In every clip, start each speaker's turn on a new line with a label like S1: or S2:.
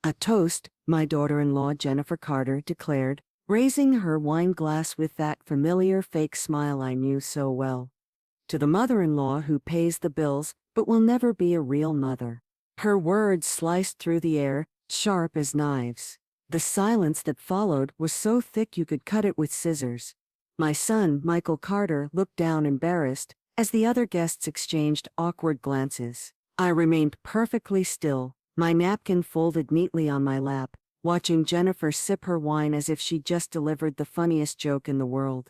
S1: A toast, my daughter-in-law Jennifer Carter declared, raising her wine glass with that familiar fake smile I knew so well. To the mother-in-law who pays the bills, but will never be a real mother. Her words sliced through the air, sharp as knives. The silence that followed was so thick you could cut it with scissors. My son, Michael Carter, looked down embarrassed, as the other guests exchanged awkward glances. I remained perfectly still, my napkin folded neatly on my lap, watching Jennifer sip her wine as if she'd just delivered the funniest joke in the world.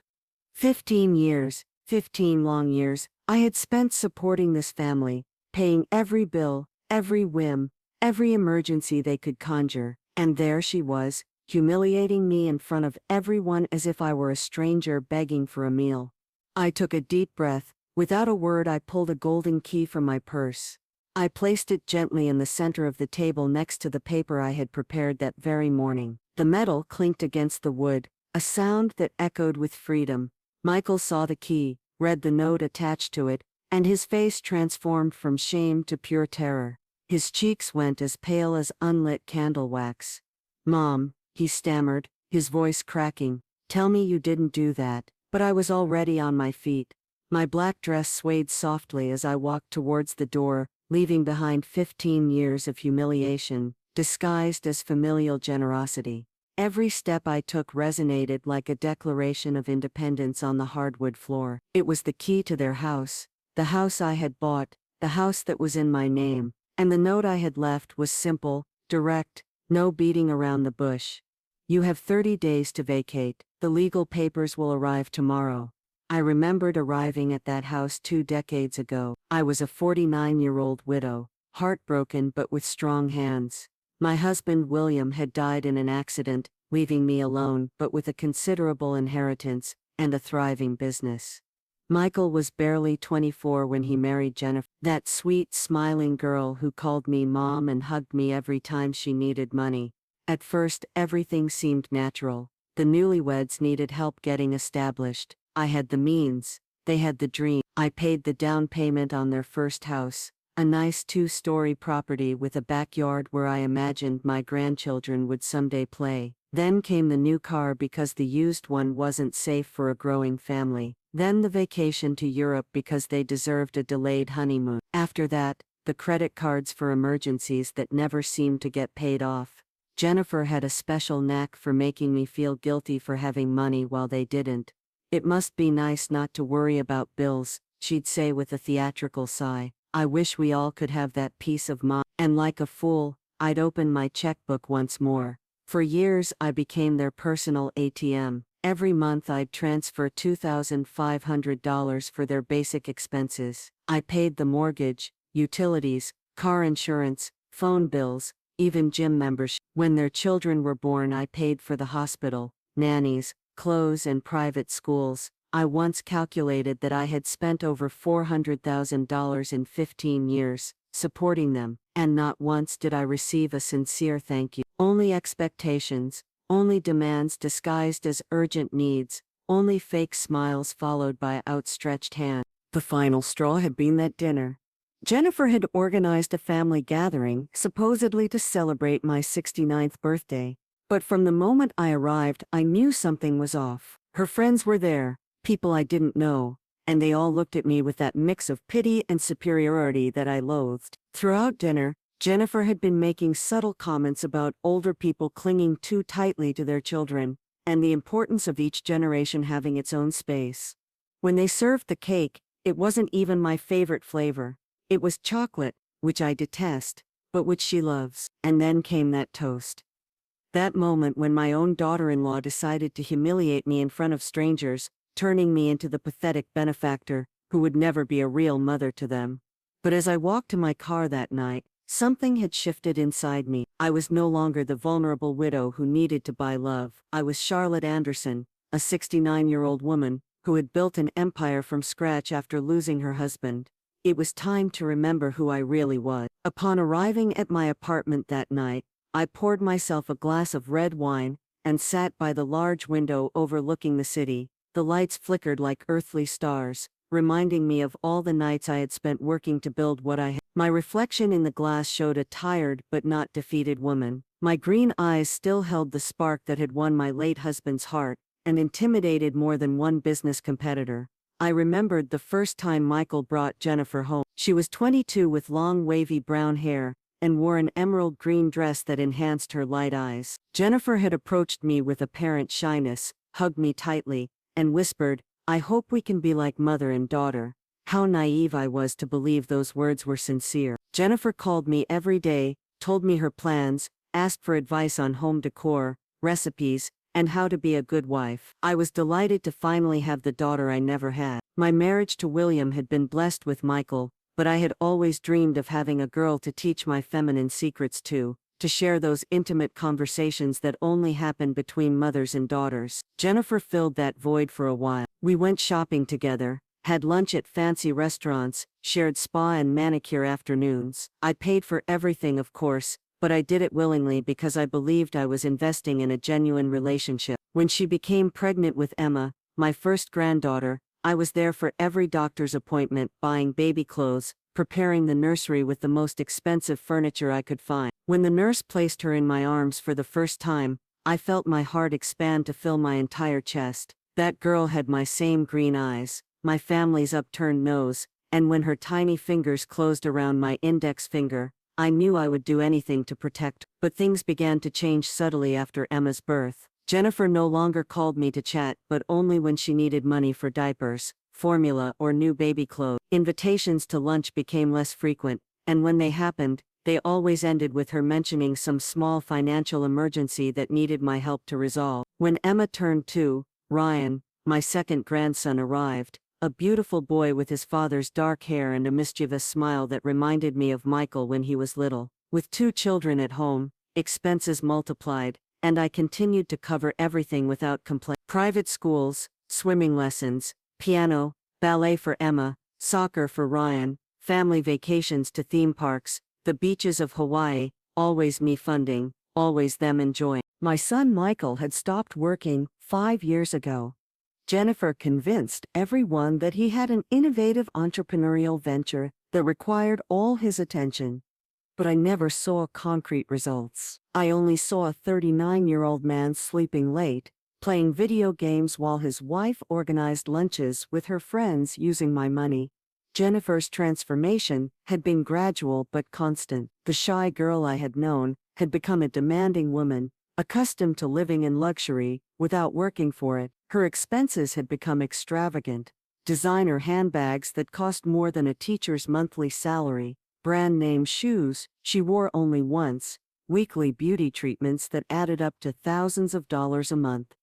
S1: 15 years, 15 long years, I had spent supporting this family, paying every bill, every whim, every emergency they could conjure, and there she was, humiliating me in front of everyone as if I were a stranger begging for a meal. I took a deep breath. Without a word, I pulled a golden key from my purse. I placed it gently in the center of the table next to the paper I had prepared that very morning. The metal clinked against the wood, a sound that echoed with freedom. Michael saw the key, read the note attached to it, and his face transformed from shame to pure terror. His cheeks went as pale as unlit candle wax. "Mom," he stammered, his voice cracking, "tell me you didn't do that." But I was already on my feet. My black dress swayed softly as I walked towards the door, leaving behind 15 years of humiliation, disguised as familial generosity. Every step I took resonated like a declaration of independence on the hardwood floor. It was the key to their house, the house I had bought, the house that was in my name, and the note I had left was simple, direct, no beating around the bush. "You have 30 days to vacate, the legal papers will arrive tomorrow." I remembered arriving at that house 2 decades ago. I was a 49-year-old widow, heartbroken but with strong hands. My husband William had died in an accident, leaving me alone but with a considerable inheritance and a thriving business. Michael was barely 24 when he married Jennifer, that sweet, smiling girl who called me mom and hugged me every time she needed money. At first, everything seemed natural. The newlyweds needed help getting established. I had the means, they had the dream. I paid the down payment on their first house, a nice 2-story property with a backyard where I imagined my grandchildren would someday play. Then came the new car because the used one wasn't safe for a growing family. Then the vacation to Europe because they deserved a delayed honeymoon. After that, the credit cards for emergencies that never seemed to get paid off. Jennifer had a special knack for making me feel guilty for having money while they didn't. "It must be nice not to worry about bills," she'd say with a theatrical sigh. "I wish we all could have that peace of mind." And like a fool, I'd open my checkbook once more. For years I became their personal ATM. Every month I'd transfer $2,500 for their basic expenses. I paid the mortgage, utilities, car insurance, phone bills, even gym membership. When their children were born, I paid for the hospital, nannies, clothes and private schools. I once calculated that I had spent over $400,000 in 15 years, supporting them, and not once did I receive a sincere thank you. Only expectations, only demands disguised as urgent needs, only fake smiles followed by outstretched hands. The final straw had been that dinner. Jennifer had organized a family gathering, supposedly to celebrate my 69th birthday. But from the moment I arrived, I knew something was off. Her friends were there, people I didn't know, and they all looked at me with that mix of pity and superiority that I loathed. Throughout dinner, Jennifer had been making subtle comments about older people clinging too tightly to their children, and the importance of each generation having its own space. When they served the cake, it wasn't even my favorite flavor. It was chocolate, which I detest, but which she loves. And then came that toast. That moment when my own daughter-in-law decided to humiliate me in front of strangers, turning me into the pathetic benefactor who would never be a real mother to them. But as I walked to my car that night, something had shifted inside me. I was no longer the vulnerable widow who needed to buy love. I was Charlotte Anderson, a 69-year-old woman who had built an empire from scratch after losing her husband. It was time to remember who I really was. Upon arriving at my apartment that night, I poured myself a glass of red wine and sat by the large window overlooking the city. The lights flickered like earthly stars, reminding me of all the nights I had spent working to build what I had. My reflection in the glass showed a tired but not defeated woman. My green eyes still held the spark that had won my late husband's heart and intimidated more than one business competitor. I remembered the first time Michael brought Jennifer home. She was 22 with long wavy brown hair and wore an emerald green dress that enhanced her light eyes. Jennifer had approached me with apparent shyness, hugged me tightly, and whispered, "I hope we can be like mother and daughter." How naive I was to believe those words were sincere. Jennifer called me every day, told me her plans, asked for advice on home decor, recipes, and how to be a good wife. I was delighted to finally have the daughter I never had. My marriage to William had been blessed with Michael, but I had always dreamed of having a girl to teach my feminine secrets to share those intimate conversations that only happen between mothers and daughters. Jennifer filled that void for a while. We went shopping together, had lunch at fancy restaurants, shared spa and manicure afternoons. I paid for everything, of course, but I did it willingly because I believed I was investing in a genuine relationship. When she became pregnant with Emma, my first granddaughter, I was there for every doctor's appointment, buying baby clothes, preparing the nursery with the most expensive furniture I could find. When the nurse placed her in my arms for the first time, I felt my heart expand to fill my entire chest. That girl had my same green eyes, my family's upturned nose, and when her tiny fingers closed around my index finger, I knew I would do anything to protect her. But things began to change subtly after Emma's birth. Jennifer no longer called me to chat, but only when she needed money for diapers, formula, or new baby clothes. Invitations to lunch became less frequent, and when they happened, they always ended with her mentioning some small financial emergency that needed my help to resolve. When Emma turned 2, Ryan, my second grandson, arrived, a beautiful boy with his father's dark hair and a mischievous smile that reminded me of Michael when he was little. With 2 children at home, expenses multiplied, and I continued to cover everything without complaint. Private schools, swimming lessons, piano, ballet for Emma, soccer for Ryan, family vacations to theme parks, the beaches of Hawaii, always me funding, always them enjoying. My son Michael had stopped working 5 years ago. Jennifer convinced everyone that he had an innovative entrepreneurial venture that required all his attention. But I never saw concrete results. I only saw a 39-year-old man sleeping late, playing video games while his wife organized lunches with her friends using my money. Jennifer's transformation had been gradual but constant. The shy girl I had known had become a demanding woman, accustomed to living in luxury without working for it. Her expenses had become extravagant. Designer handbags that cost more than a teacher's monthly salary, brand-name shoes she wore only once, weekly beauty treatments that added up to thousands of dollars a month.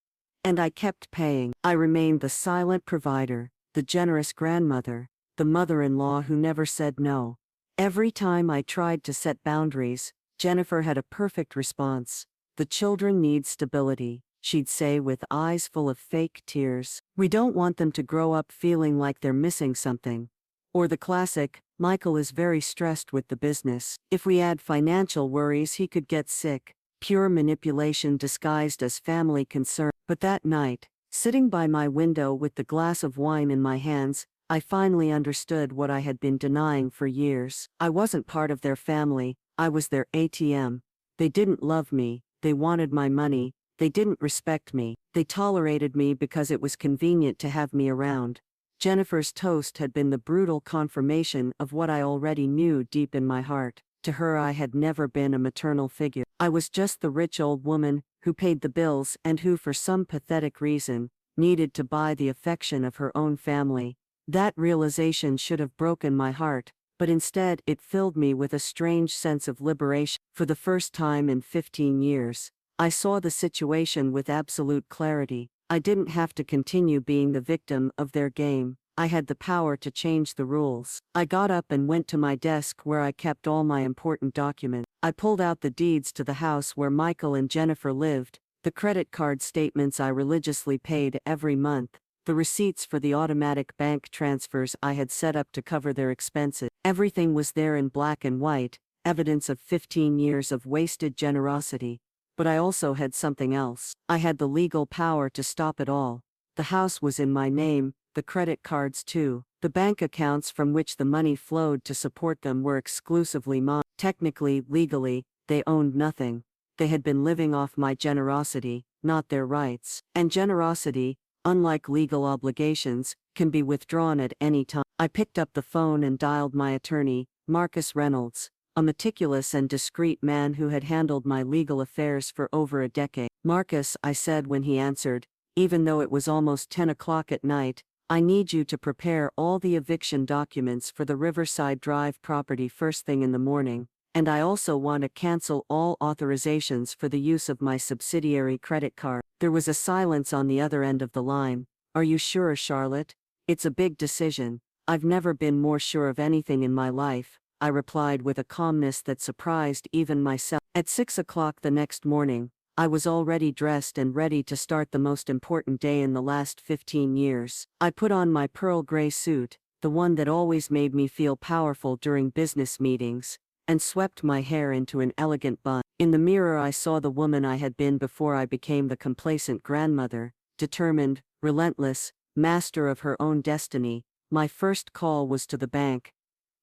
S1: And I kept paying. I remained the silent provider, the generous grandmother, the mother-in-law who never said no. Every time I tried to set boundaries, Jennifer had a perfect response. "The children need stability," she'd say with eyes full of fake tears. "We don't want them to grow up feeling like they're missing something." Or the classic, "Michael is very stressed with the business. If we add financial worries, he could get sick." Pure manipulation disguised as family concern. But that night, sitting by my window with the glass of wine in my hands, I finally understood what I had been denying for years. I wasn't part of their family, I was their ATM. They didn't love me, they wanted my money, they didn't respect me, they tolerated me because it was convenient to have me around. Jennifer's toast had been the brutal confirmation of what I already knew deep in my heart. To her, I had never been a maternal figure. I was just the rich old woman who paid the bills and who, for some pathetic reason, needed to buy the affection of her own family. That realization should have broken my heart, but instead it filled me with a strange sense of liberation. For the first time in 15 years, I saw the situation with absolute clarity. I didn't have to continue being the victim of their game. I had the power to change the rules. I got up and went to my desk where I kept all my important documents. I pulled out the deeds to the house where Michael and Jennifer lived, the credit card statements I religiously paid every month, the receipts for the automatic bank transfers I had set up to cover their expenses. Everything was there in black and white, evidence of 15 years of wasted generosity. But I also had something else. I had the legal power to stop it all. The house was in my name, the credit cards too. The bank accounts from which the money flowed to support them were exclusively mine. Technically, legally, they owned nothing. They had been living off my generosity, not their rights. And generosity, unlike legal obligations, can be withdrawn at any time. I picked up the phone and dialed my attorney, Marcus Reynolds, a meticulous and discreet man who had handled my legal affairs for over a decade. "Marcus," I said when he answered, even though it was almost 10 o'clock at night, "I need you to prepare all the eviction documents for the Riverside Drive property first thing in the morning, and I also want to cancel all authorizations for the use of my subsidiary credit card." There was a silence on the other end of the line. "Are you sure, Charlotte? It's a big decision." "I've never been more sure of anything in my life," I replied with a calmness that surprised even myself. At 6 o'clock the next morning, I was already dressed and ready to start the most important day in the last 15 years. I put on my pearl gray suit, the one that always made me feel powerful during business meetings, and swept my hair into an elegant bun. In the mirror I saw the woman I had been before I became the complacent grandmother, determined, relentless, master of her own destiny. My first call was to the bank.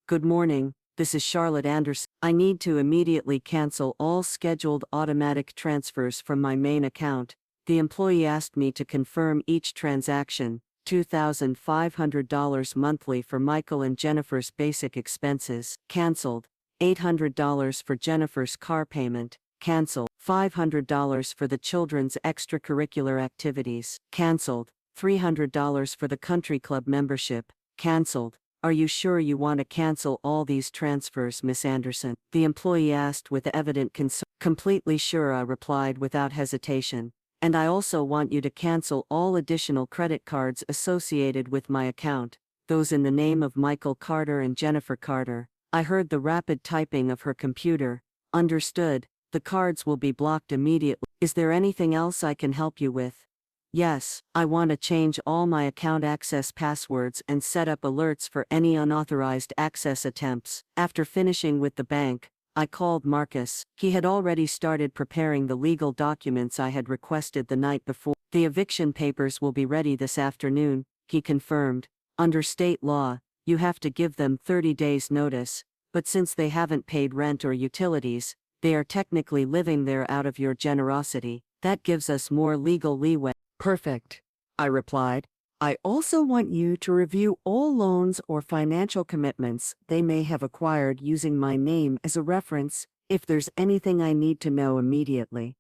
S1: "Good morning. This is Charlotte Anderson. I need to immediately cancel all scheduled automatic transfers from my main account." The employee asked me to confirm each transaction, $2,500 monthly for Michael and Jennifer's basic expenses. Canceled. $800 for Jennifer's car payment. Cancelled. $500 for the children's extracurricular activities. Cancelled. $300 for the country club membership. Cancelled. "Are you sure you want to cancel all these transfers, Miss Anderson?" the employee asked with evident concern. "Completely sure," I replied without hesitation. "And I also want you to cancel all additional credit cards associated with my account, those in the name of Michael Carter and Jennifer Carter." I heard the rapid typing of her computer. "Understood. The cards will be blocked immediately. Is there anything else I can help you with?" "Yes, I want to change all my account access passwords and set up alerts for any unauthorized access attempts." After finishing with the bank, I called Marcus. He had already started preparing the legal documents I had requested the night before. "The eviction papers will be ready this afternoon," he confirmed. "Under state law, you have to give them 30 days notice, but since they haven't paid rent or utilities, they are technically living there out of your generosity. That gives us more legal leeway." "Perfect," I replied. "I also want you to review all loans or financial commitments they may have acquired using my name as a reference, if there's anything I need to know immediately."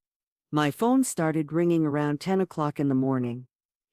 S1: My phone started ringing around 10 o'clock in the morning.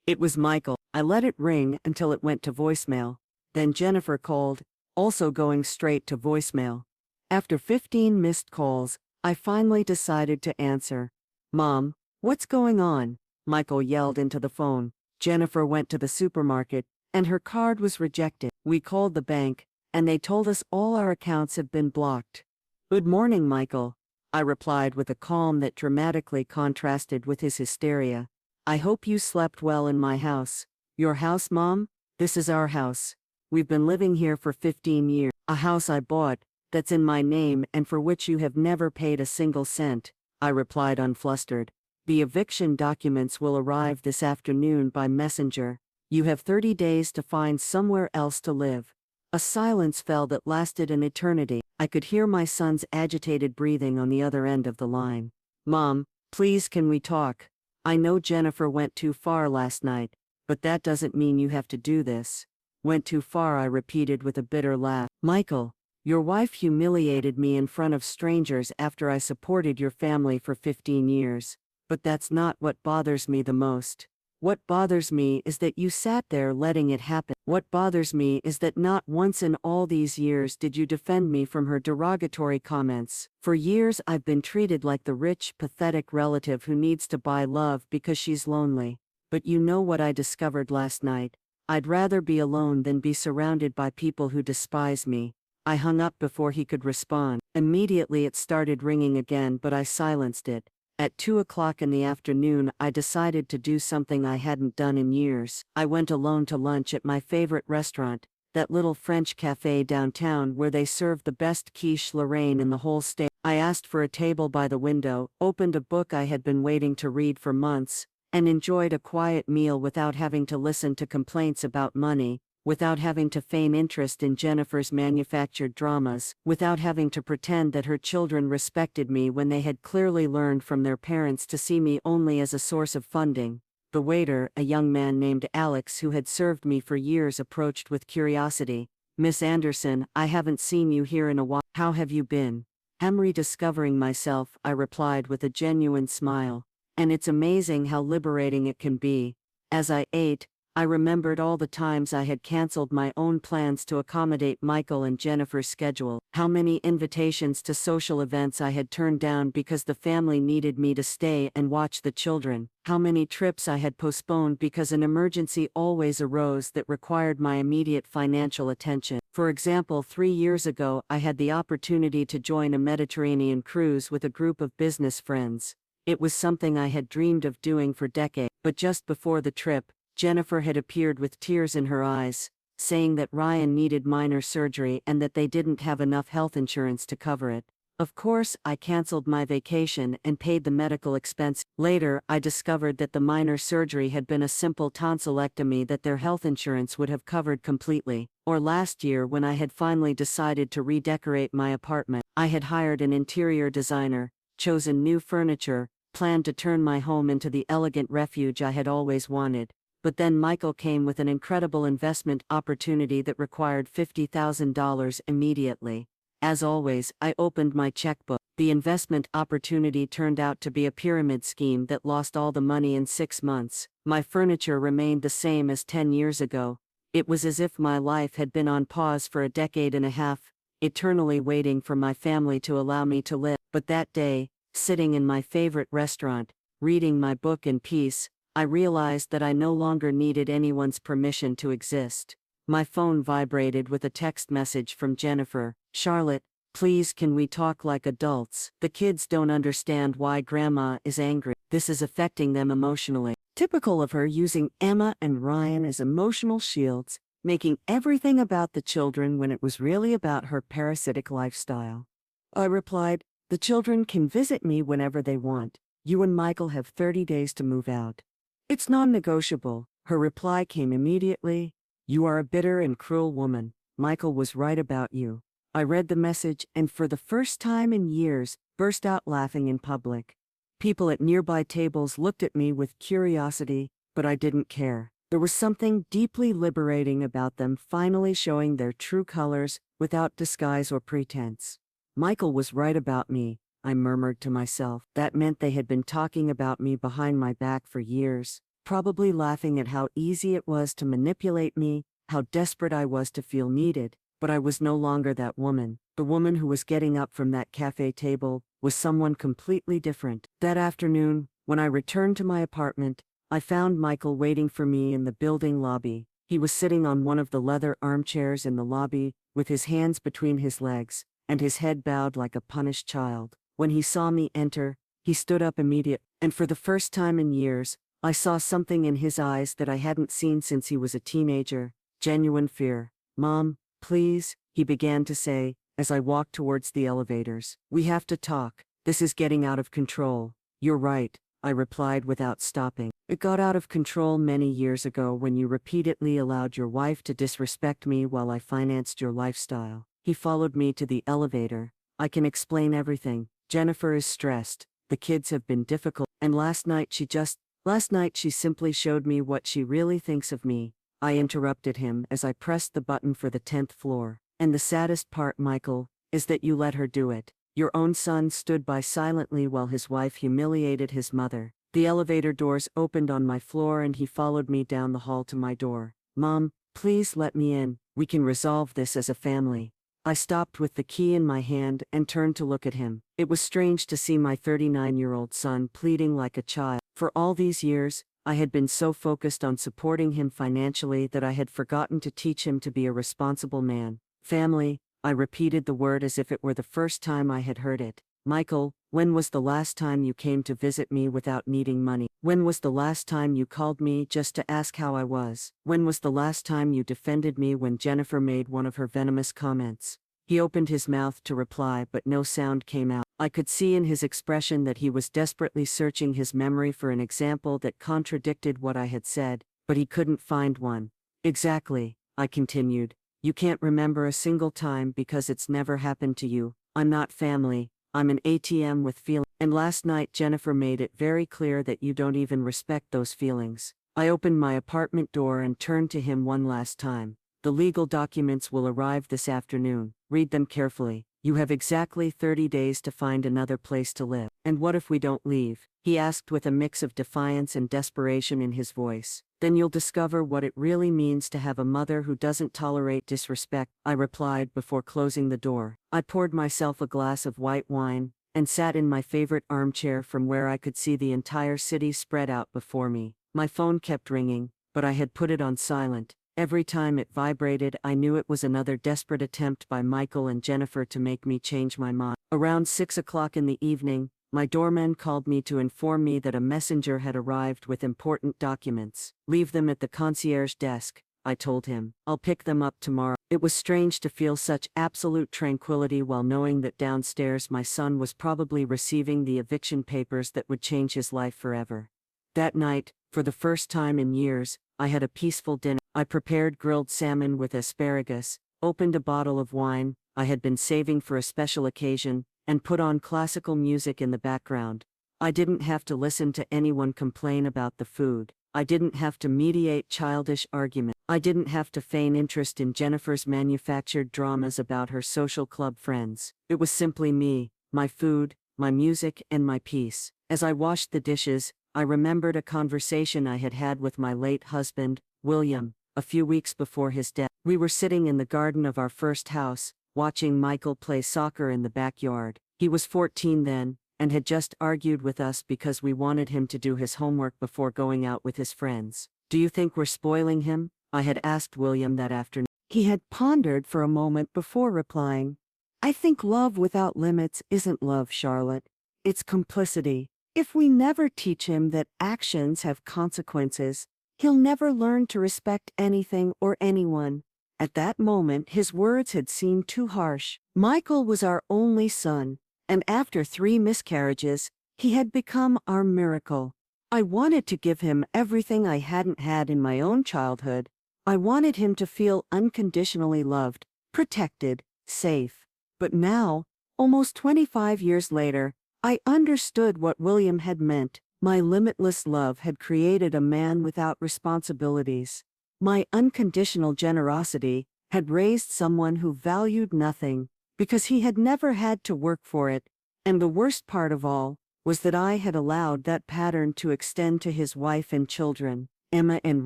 S1: It was Michael. I let it ring until it went to voicemail. Then Jennifer called, also going straight to voicemail. After 15 missed calls, I finally decided to answer. "Mom, what's going on?" Michael yelled into the phone. "Jennifer went to the supermarket, and her card was rejected. We called the bank, and they told us all our accounts have been blocked." "Good morning, Michael," I replied with a calm that dramatically contrasted with his hysteria. "I hope you slept well in my house." "Your house, Mom? This is our house. We've been living here for 15 years. A house I bought, that's in my name and for which you have never paid a single cent," I replied unflustered. "The eviction documents will arrive this afternoon by messenger. You have 30 days to find somewhere else to live." A silence fell that lasted an eternity. I could hear my son's agitated breathing on the other end of the line. "Mom, please can we talk? I know Jennifer went too far last night, but that doesn't mean you have to do this." "Went too far," I repeated with a bitter laugh. "Michael, your wife humiliated me in front of strangers after I supported your family for 15 years. But that's not what bothers me the most. What bothers me is that you sat there letting it happen. What bothers me is that not once in all these years did you defend me from her derogatory comments. For years I've been treated like the rich, pathetic relative who needs to buy love because she's lonely. But you know what I discovered last night? I'd rather be alone than be surrounded by people who despise me." I hung up before he could respond. Immediately it started ringing again, but I silenced it. At 2 o'clock in the afternoon, I decided to do something I hadn't done in years. I went alone to lunch at my favorite restaurant, that little French cafe downtown where they serve the best quiche Lorraine in the whole state. I asked for a table by the window, opened a book I had been waiting to read for months, and enjoyed a quiet meal without having to listen to complaints about money, without having to feign interest in Jennifer's manufactured dramas, without having to pretend that her children respected me when they had clearly learned from their parents to see me only as a source of funding. The waiter, a young man named Alex who had served me for years, approached with curiosity. "Miss Anderson, I haven't seen you here in a while. How have you been?" "I'm rediscovering myself," I replied with a genuine smile. "And it's amazing how liberating it can be." As I ate, I remembered all the times I had canceled my own plans to accommodate Michael and Jennifer's schedule, how many invitations to social events I had turned down because the family needed me to stay and watch the children, how many trips I had postponed because an emergency always arose that required my immediate financial attention. For example, 3 years ago I had the opportunity to join a Mediterranean cruise with a group of business friends. It was something I had dreamed of doing for decades, but just before the trip, Jennifer had appeared with tears in her eyes, saying that Ryan needed minor surgery and that they didn't have enough health insurance to cover it. Of course, I canceled my vacation and paid the medical expense. Later, I discovered that the minor surgery had been a simple tonsillectomy that their health insurance would have covered completely. Or last year, when I had finally decided to redecorate my apartment, I had hired an interior designer, chosen new furniture, planned to turn my home into the elegant refuge I had always wanted. But then Michael came with an incredible investment opportunity that required $50,000 immediately. As always, I opened my checkbook. The investment opportunity turned out to be a pyramid scheme that lost all the money in 6 months. My furniture remained the same as 10 years ago. It was as if my life had been on pause for a decade and a half, eternally waiting for my family to allow me to live. But that day, sitting in my favorite restaurant, reading my book in peace, I realized that I no longer needed anyone's permission to exist. My phone vibrated with a text message from Jennifer. "Charlotte, please, can we talk like adults? The kids don't understand why Grandma is angry. This is affecting them emotionally." Typical of her, using Emma and Ryan as emotional shields, making everything about the children when it was really about her parasitic lifestyle. I replied, "The children can visit me whenever they want. You and Michael have 30 days to move out. It's non-negotiable." Her reply came immediately. "You are a bitter and cruel woman. Michael was right about you." I read the message and for the first time in years, burst out laughing in public. People at nearby tables looked at me with curiosity, but I didn't care. There was something deeply liberating about them finally showing their true colors without disguise or pretense. Michael was right about me, I murmured to myself. That meant they had been talking about me behind my back for years, probably laughing at how easy it was to manipulate me, how desperate I was to feel needed. But I was no longer that woman. The woman who was getting up from that cafe table was someone completely different. That afternoon, when I returned to my apartment, I found Michael waiting for me in the building lobby. He was sitting on one of the leather armchairs in the lobby, with his hands between his legs, and his head bowed like a punished child. When he saw me enter, he stood up immediately, and for the first time in years, I saw something in his eyes that I hadn't seen since he was a teenager: genuine fear. "Mom, please," he began to say, as I walked towards the elevators. "We have to talk. This is getting out of control." "You're right," I replied without stopping. "It got out of control many years ago when you repeatedly allowed your wife to disrespect me while I financed your lifestyle." He followed me to the elevator. "I can explain everything. Jennifer is stressed, the kids have been difficult, and last night she simply showed me what she really thinks of me." I interrupted him as I pressed the button for the 10th floor. "And the saddest part, Michael, is that you let her do it. Your own son stood by silently while his wife humiliated his mother." The elevator doors opened on my floor and he followed me down the hall to my door. "Mom, please let me in. We can resolve this as a family." I stopped with the key in my hand and turned to look at him. It was strange to see my 39-year-old son pleading like a child. For all these years, I had been so focused on supporting him financially that I had forgotten to teach him to be a responsible man. "Family," I repeated the word as if it were the first time I had heard it. "Michael, when was the last time you came to visit me without needing money? When was the last time you called me just to ask how I was? When was the last time you defended me when Jennifer made one of her venomous comments?" He opened his mouth to reply, but no sound came out. I could see in his expression that he was desperately searching his memory for an example that contradicted what I had said, but he couldn't find one. "Exactly," I continued. You can't remember a single time because it's never happened to you. I'm not family, I'm an ATM with feelings. And last night Jennifer made it very clear that you don't even respect those feelings. I opened my apartment door and turned to him one last time. The legal documents will arrive this afternoon. Read them carefully. You have exactly 30 days to find another place to live. And what if we don't leave? He asked with a mix of defiance and desperation in his voice. Then you'll discover what it really means to have a mother who doesn't tolerate disrespect, I replied before closing the door. I poured myself a glass of white wine and sat in my favorite armchair from where I could see the entire city spread out before me. My phone kept ringing, but I had put it on silent. Every time it vibrated, I knew it was another desperate attempt by Michael and Jennifer to make me change my mind. Around 6 o'clock in the evening, my doorman called me to inform me that a messenger had arrived with important documents. Leave them at the concierge desk, I told him. I'll pick them up tomorrow. It was strange to feel such absolute tranquility while knowing that downstairs my son was probably receiving the eviction papers that would change his life forever. That night, for the first time in years, I had a peaceful dinner. I prepared grilled salmon with asparagus, opened a bottle of wine I had been saving for a special occasion, and put on classical music in the background. I didn't have to listen to anyone complain about the food. I didn't have to mediate childish arguments. I didn't have to feign interest in Jennifer's manufactured dramas about her social club friends. It was simply me, my food, my music, and my peace. As I washed the dishes, I remembered a conversation I had had with my late husband, William, a few weeks before his death. We were sitting in the garden of our first house, watching Michael play soccer in the backyard. He was 14 then, and had just argued with us because we wanted him to do his homework before going out with his friends. Do you think we're spoiling him? I had asked William that afternoon. He had pondered for a moment before replying. I think love without limits isn't love, Charlotte. It's complicity. If we never teach him that actions have consequences, he'll never learn to respect anything or anyone. At that moment his words had seemed too harsh. Michael was our only son, and after 3 miscarriages, he had become our miracle. I wanted to give him everything I hadn't had in my own childhood. I wanted him to feel unconditionally loved, protected, safe. But now, almost 25 years later, I understood what William had meant. My limitless love had created a man without responsibilities. My unconditional generosity had raised someone who valued nothing, because he had never had to work for it. And the worst part of all was that I had allowed that pattern to extend to his wife and children. Emma and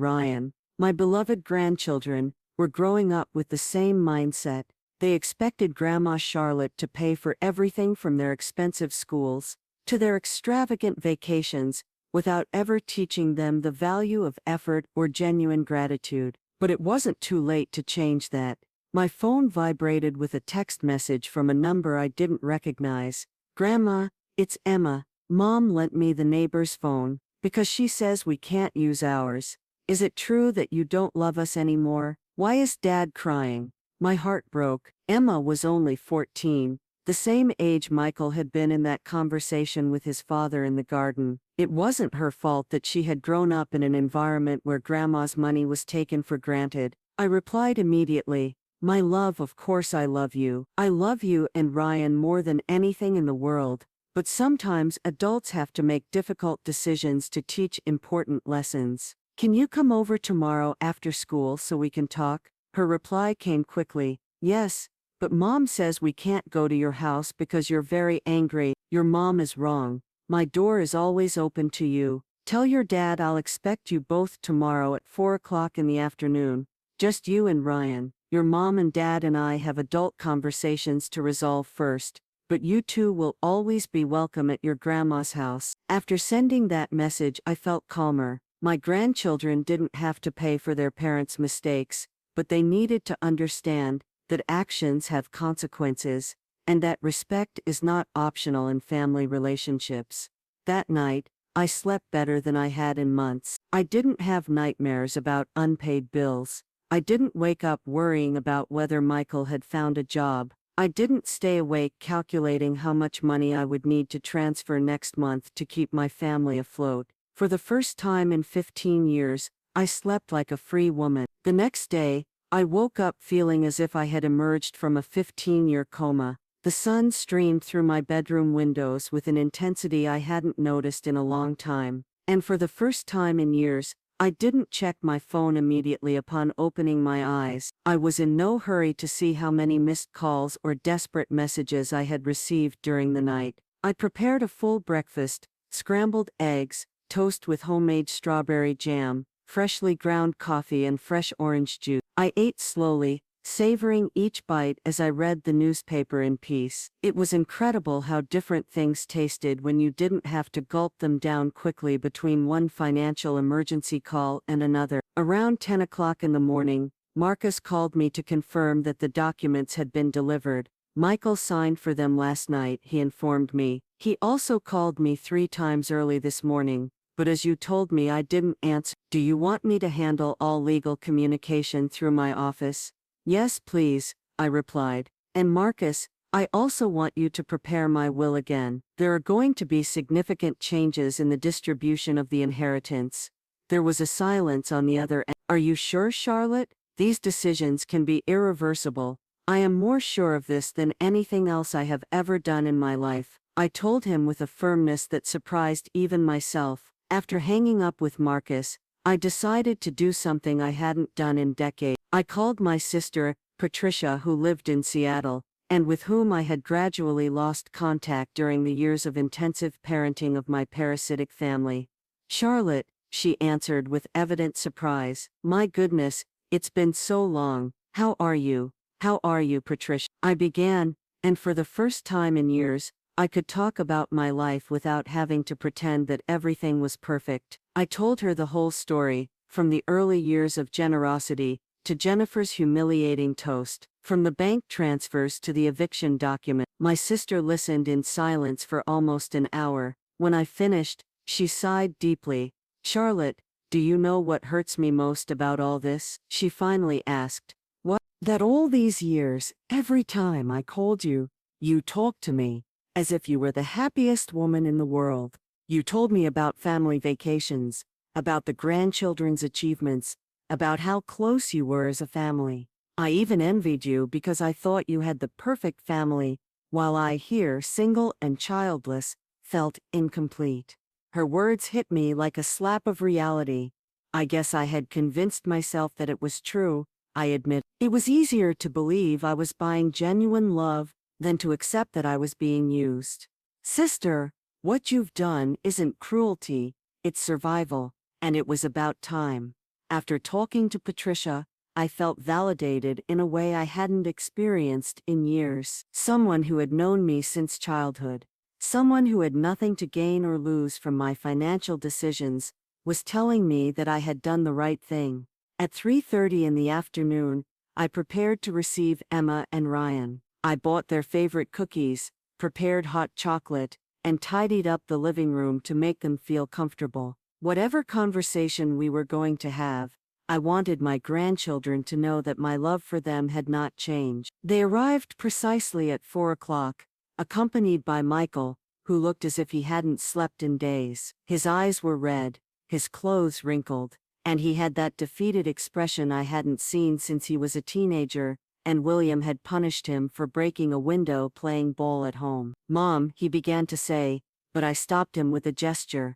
S1: Ryan, my beloved grandchildren, were growing up with the same mindset. They expected Grandma Charlotte to pay for everything from their expensive schools to their extravagant vacations, without ever teaching them the value of effort or genuine gratitude. But it wasn't too late to change that. My phone vibrated with a text message from a number I didn't recognize. Grandma, it's Emma. Mom lent me the neighbor's phone because she says we can't use ours. Is it true that you don't love us anymore? Why is Dad crying? My heart broke. Emma was only 14, the same age Michael had been in that conversation with his father in the garden. It wasn't her fault that she had grown up in an environment where Grandma's money was taken for granted. I replied immediately, my love, of course I love you. I love you and Ryan more than anything in the world, but sometimes adults have to make difficult decisions to teach important lessons. Can you come over tomorrow after school so we can talk? Her reply came quickly, yes, but Mom says we can't go to your house because you're very angry. Your mom is wrong. My door is always open to you. Tell your dad I'll expect you both tomorrow at 4 o'clock in the afternoon. Just you and Ryan. Your mom and dad and I have adult conversations to resolve first, but you two will always be welcome at your grandma's house. After sending that message, I felt calmer. My grandchildren didn't have to pay for their parents' mistakes, but they needed to understand that actions have consequences, and that respect is not optional in family relationships. That night, I slept better than I had in months. I didn't have nightmares about unpaid bills. I didn't wake up worrying about whether Michael had found a job. I didn't stay awake calculating how much money I would need to transfer next month to keep my family afloat. For the first time in 15 years, I slept like a free woman. The next day, I woke up feeling as if I had emerged from a 15-year coma. The sun streamed through my bedroom windows with an intensity I hadn't noticed in a long time, and for the first time in years, I didn't check my phone immediately upon opening my eyes. I was in no hurry to see how many missed calls or desperate messages I had received during the night. I prepared a full breakfast: scrambled eggs, toast with homemade strawberry jam, freshly ground coffee and fresh orange juice. I ate slowly, savoring each bite as I read the newspaper in peace. It was incredible how different things tasted when you didn't have to gulp them down quickly between one financial emergency call and another. Around 10 o'clock in the morning, Marcus called me to confirm that the documents had been delivered. Michael signed for them last night, he informed me. He also called me 3 times early this morning, but as you told me I didn't answer. Do you want me to handle all legal communication through my office? Yes, please, I replied. And Marcus, I also want you to prepare my will again. There are going to be significant changes in the distribution of the inheritance. There was a silence on the other end. Are you sure, Charlotte? These decisions can be irreversible. I am more sure of this than anything else I have ever done in my life, I told him with a firmness that surprised even myself. After hanging up with Marcus, I decided to do something I hadn't done in decades. I called my sister, Patricia, who lived in Seattle, and with whom I had gradually lost contact during the years of intensive parenting of my parasitic family. Charlotte, she answered with evident surprise. My goodness, it's been so long. How are you? How are you, Patricia? I began, and for the first time in years, I could talk about my life without having to pretend that everything was perfect. I told her the whole story, from the early years of generosity, to Jennifer's humiliating toast, from the bank transfers to the eviction document. My sister listened in silence for almost an hour. When I finished, she sighed deeply. Charlotte, do you know what hurts me most about all this? She finally asked. What? That all these years, every time I called you, you talked to me as if you were the happiest woman in the world. You told me about family vacations, about the grandchildren's achievements, about how close you were as a family. I even envied you because I thought you had the perfect family, while I, here, single and childless, felt incomplete. Her words hit me like a slap of reality. I guess I had convinced myself that it was true, I admit. It was easier to believe I was buying genuine love than to accept that I was being used. Sister, what you've done isn't cruelty, it's survival, and it was about time. After talking to Patricia, I felt validated in a way I hadn't experienced in years. Someone who had known me since childhood, someone who had nothing to gain or lose from my financial decisions, was telling me that I had done the right thing. At 3:30 in the afternoon, I prepared to receive Emma and Ryan. I bought their favorite cookies, prepared hot chocolate, and tidied up the living room to make them feel comfortable. Whatever conversation we were going to have, I wanted my grandchildren to know that my love for them had not changed. They arrived precisely at 4 o'clock, accompanied by Michael, who looked as if he hadn't slept in days. His eyes were red, his clothes wrinkled, and he had that defeated expression I hadn't seen since he was a teenager, and William had punished him for breaking a window playing ball at home. Mom, he began to say, but I stopped him with a gesture.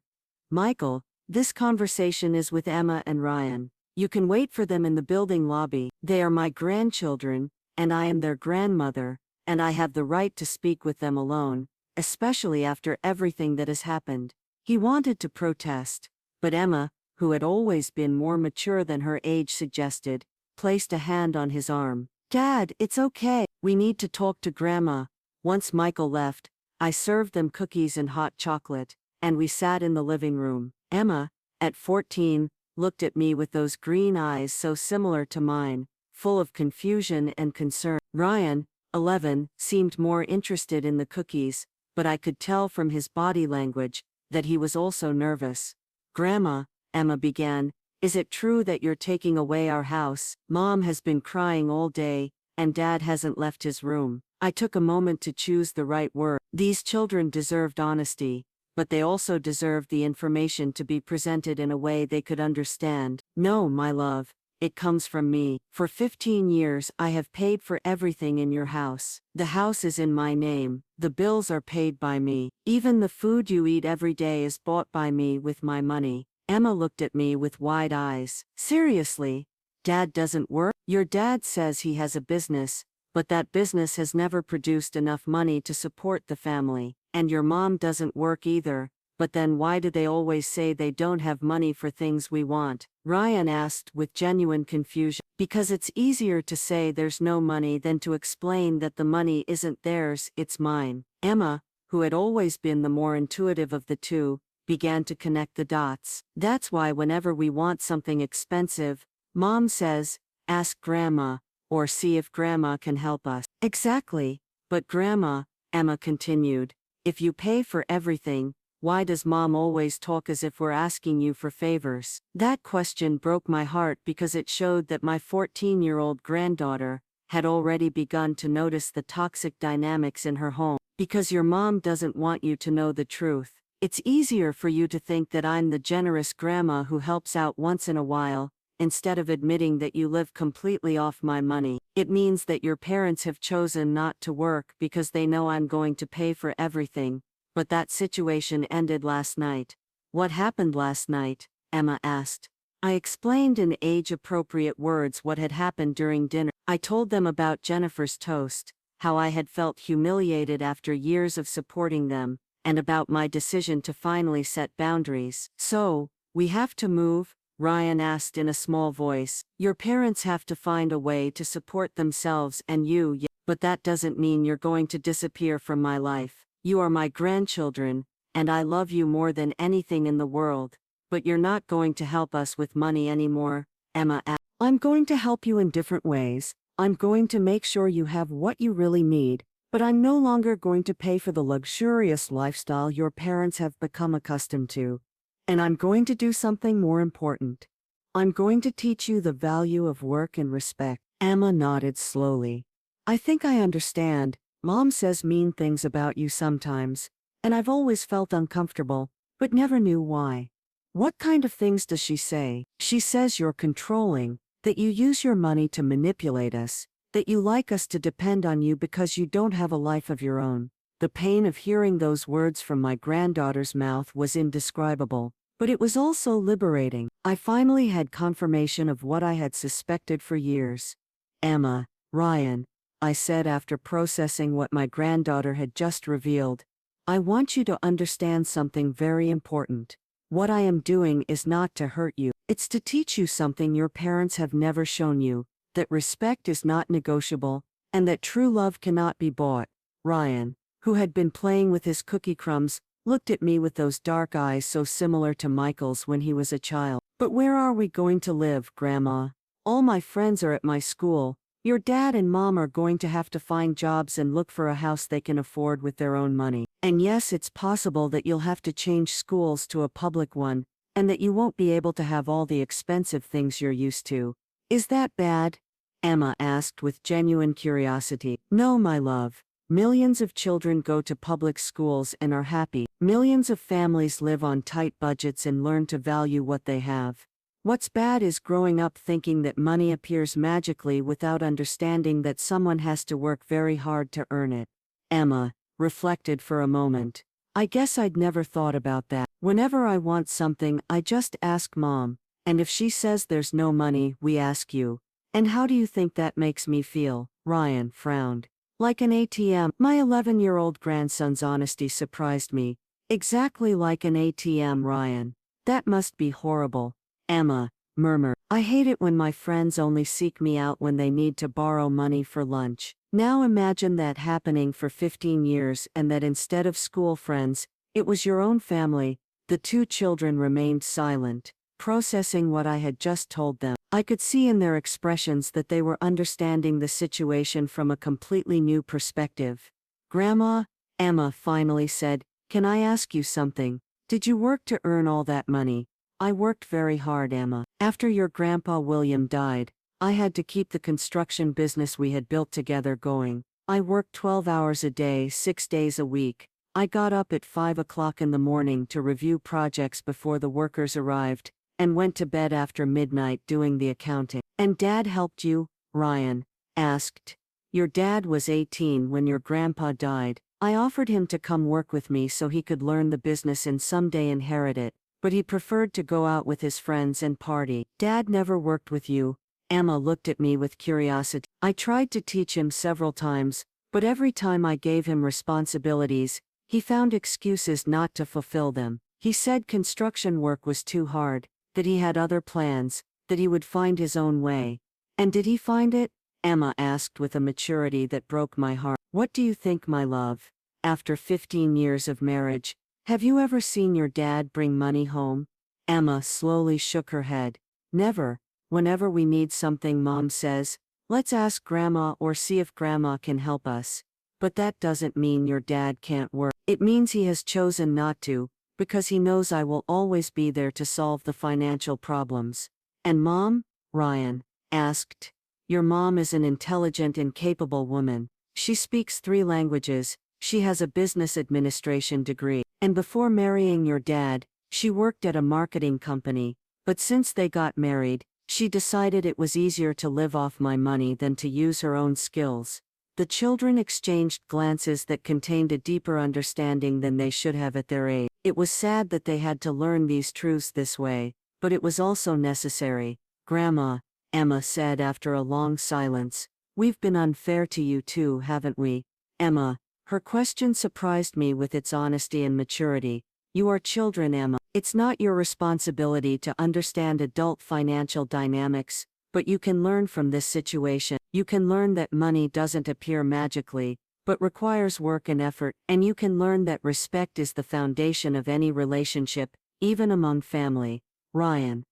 S1: Michael, this conversation is with Emma and Ryan. You can wait for them in the building lobby. They are my grandchildren, and I am their grandmother, and I have the right to speak with them alone, especially after everything that has happened. He wanted to protest, but Emma, who had always been more mature than her age suggested, placed a hand on his arm. Dad, it's okay. We need to talk to Grandma. Once Michael left, I served them cookies and hot chocolate, and we sat in the living room. Emma, at 14, looked at me with those green eyes so similar to mine, full of confusion and concern. Ryan, 11, seemed more interested in the cookies, but I could tell from his body language that he was also nervous. Grandma, Emma began, is it true that you're taking away our house? Mom has been crying all day, and Dad hasn't left his room. I took a moment to choose the right word. These children deserved honesty, but they also deserved the information to be presented in a way they could understand. No, my love, it comes from me. For 15 years I have paid for everything in your house. The house is in my name, the bills are paid by me. Even the food you eat every day is bought by me with my money. Emma looked at me with wide eyes. Seriously? Dad doesn't work? Your dad says he has a business, but that business has never produced enough money to support the family. And your mom doesn't work either, but then why do they always say they don't have money for things we want? Ryan asked with genuine confusion. Because it's easier to say there's no money than to explain that the money isn't theirs, it's mine. Emma, who had always been the more intuitive of the two, began to connect the dots. That's why whenever we want something expensive, Mom says, ask Grandma, or see if Grandma can help us. Exactly, but Grandma, Emma continued, if you pay for everything, why does Mom always talk as if we're asking you for favors? That question broke my heart because it showed that my 14-year-old granddaughter had already begun to notice the toxic dynamics in her home. Because your mom doesn't want you to know the truth. It's easier for you to think that I'm the generous grandma who helps out once in a while, instead of admitting that you live completely off my money. It means that your parents have chosen not to work because they know I'm going to pay for everything. But that situation ended last night. What happened last night? Emma asked. I explained in age-appropriate words what had happened during dinner. I told them about Jennifer's toast, how I had felt humiliated after years of supporting them, and about my decision to finally set boundaries. So, we have to move? Ryan asked in a small voice. Your parents have to find a way to support themselves and you, but that doesn't mean you're going to disappear from my life. You are my grandchildren, and I love you more than anything in the world, but you're not going to help us with money anymore, Emma asked. I'm going to help you in different ways. I'm going to make sure you have what you really need, but I'm no longer going to pay for the luxurious lifestyle your parents have become accustomed to. And I'm going to do something more important. I'm going to teach you the value of work and respect. Emma nodded slowly. I think I understand. Mom says mean things about you sometimes, and I've always felt uncomfortable, but never knew why. What kind of things does she say? She says you're controlling, that you use your money to manipulate us, that you like us to depend on you because you don't have a life of your own. The pain of hearing those words from my granddaughter's mouth was indescribable, but it was also liberating. I finally had confirmation of what I had suspected for years. Emma, Ryan, I said after processing what my granddaughter had just revealed, I want you to understand something very important. What I am doing is not to hurt you. It's to teach you something your parents have never shown you, that respect is not negotiable, and that true love cannot be bought. Ryan, who had been playing with his cookie crumbs, looked at me with those dark eyes so similar to Michael's when he was a child. But where are we going to live, Grandma? All my friends are at my school. Your dad and mom are going to have to find jobs and look for a house they can afford with their own money. And yes, it's possible that you'll have to change schools to a public one, and that you won't be able to have all the expensive things you're used to. Is that bad? Emma asked with genuine curiosity. No, my love. Millions of children go to public schools and are happy. Millions of families live on tight budgets and learn to value what they have. What's bad is growing up thinking that money appears magically without understanding that someone has to work very hard to earn it. Emma reflected for a moment. I guess I'd never thought about that. Whenever I want something, I just ask Mom, and if she says there's no money, we ask you. And how do you think that makes me feel? Ryan frowned. Like an ATM. My 11-year-old grandson's honesty surprised me. Exactly like an ATM, Ryan. That must be horrible. Emma murmured. I hate it when my friends only seek me out when they need to borrow money for lunch. Now imagine that happening for 15 years and that instead of school friends, it was your own family. The two children remained silent, processing what I had just told them. I could see in their expressions that they were understanding the situation from a completely new perspective. Grandma, Emma finally said, can I ask you something? Did you work to earn all that money? I worked very hard, Emma. After your grandpa William died, I had to keep the construction business we had built together going. I worked 12 hours a day, 6 days a week. I got up at 5 o'clock in the morning to review projects before the workers arrived, and went to bed after midnight doing the accounting. And Dad helped you? Ryan asked. Your dad was 18 when your grandpa died. I offered him to come work with me so he could learn the business and someday inherit it, but he preferred to go out with his friends and party. Dad never worked with you? Emma looked at me with curiosity. I tried to teach him several times, but every time I gave him responsibilities, he found excuses not to fulfill them. He said construction work was too hard, that he had other plans, that he would find his own way. And did he find it? Emma asked with a maturity that broke my heart. What do you think, my love? After 15 years of marriage, have you ever seen your dad bring money home? Emma slowly shook her head. Never. Whenever we need something, Mom says, let's ask Grandma or see if Grandma can help us. But that doesn't mean your dad can't work. It means he has chosen not to, because he knows I will always be there to solve the financial problems. And Mom? Ryan asked. Your mom is an intelligent and capable woman. She speaks 3 languages, she has a business administration degree, and before marrying your dad, she worked at a marketing company, but since they got married, she decided it was easier to live off my money than to use her own skills. The children exchanged glances that contained a deeper understanding than they should have at their age. It was sad that they had to learn these truths this way, but it was also necessary. Grandma, Emma said after a long silence, we've been unfair to you too, haven't we? Emma, her question surprised me with its honesty and maturity. You are children, Emma. It's not your responsibility to understand adult financial dynamics, but you can learn from this situation. You can learn that money doesn't appear magically, but requires work and effort, and you can learn that respect is the foundation of any relationship, even among family. Ryan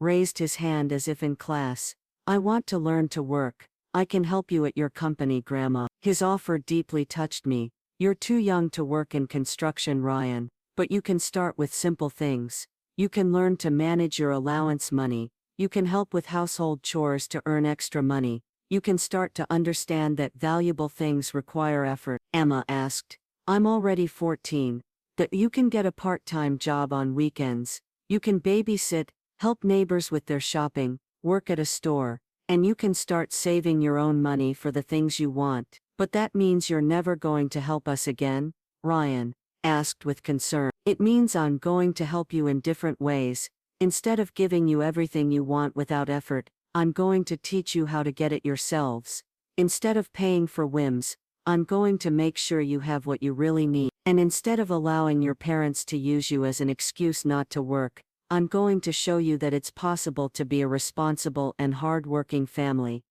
S1: raised his hand as if in class. I want to learn to work. I can help you at your company, Grandma. His offer deeply touched me. You're too young to work in construction, Ryan, but you can start with simple things. You can learn to manage your allowance money. You can help with household chores to earn extra money. You can start to understand that valuable things require effort. Emma asked. I'm already 14. That you can get a part-time job on weekends. You can babysit, help neighbors with their shopping, work at a store, and you can start saving your own money for the things you want. But that means you're never going to help us again? Ryan asked with concern. It means I'm going to help you in different ways. Instead of giving you everything you want without effort, I'm going to teach you how to get it yourselves. Instead of paying for whims, I'm going to make sure you have what you really need. And instead of allowing your parents to use you as an excuse not to work, I'm going to show you that it's possible to be a responsible and hard-working family.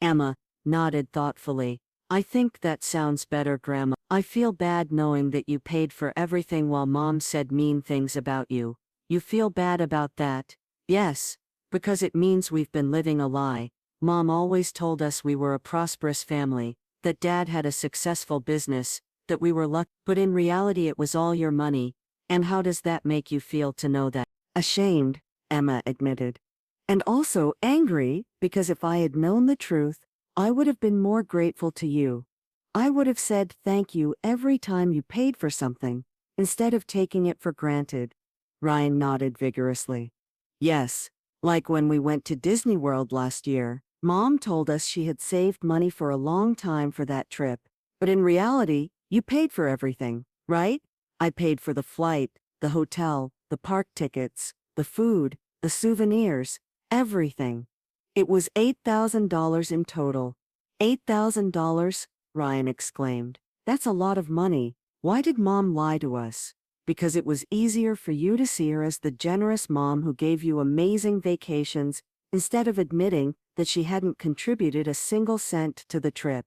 S1: Emma nodded thoughtfully. I think that sounds better, Grandma. I feel bad knowing that you paid for everything while Mom said mean things about you. You feel bad about that? Yes, because it means we've been living a lie. Mom always told us we were a prosperous family, that Dad had a successful business, that we were lucky, but in reality it was all your money. And how does that make you feel to know that? Ashamed, Emma admitted. And also angry, because if I had known the truth, I would have been more grateful to you. I would have said thank you every time you paid for something, instead of taking it for granted. Ryan nodded vigorously. Yes, like when we went to Disney World last year. Mom told us she had saved money for a long time for that trip, but in reality, you paid for everything, right? I paid for the flight, the hotel, the park tickets, the food, the souvenirs, everything. It was $8,000 in total. $8,000? Ryan exclaimed. That's a lot of money. Why did Mom lie to us? Because it was easier for you to see her as the generous mom who gave you amazing vacations, instead of admitting that she hadn't contributed a single cent to the trip.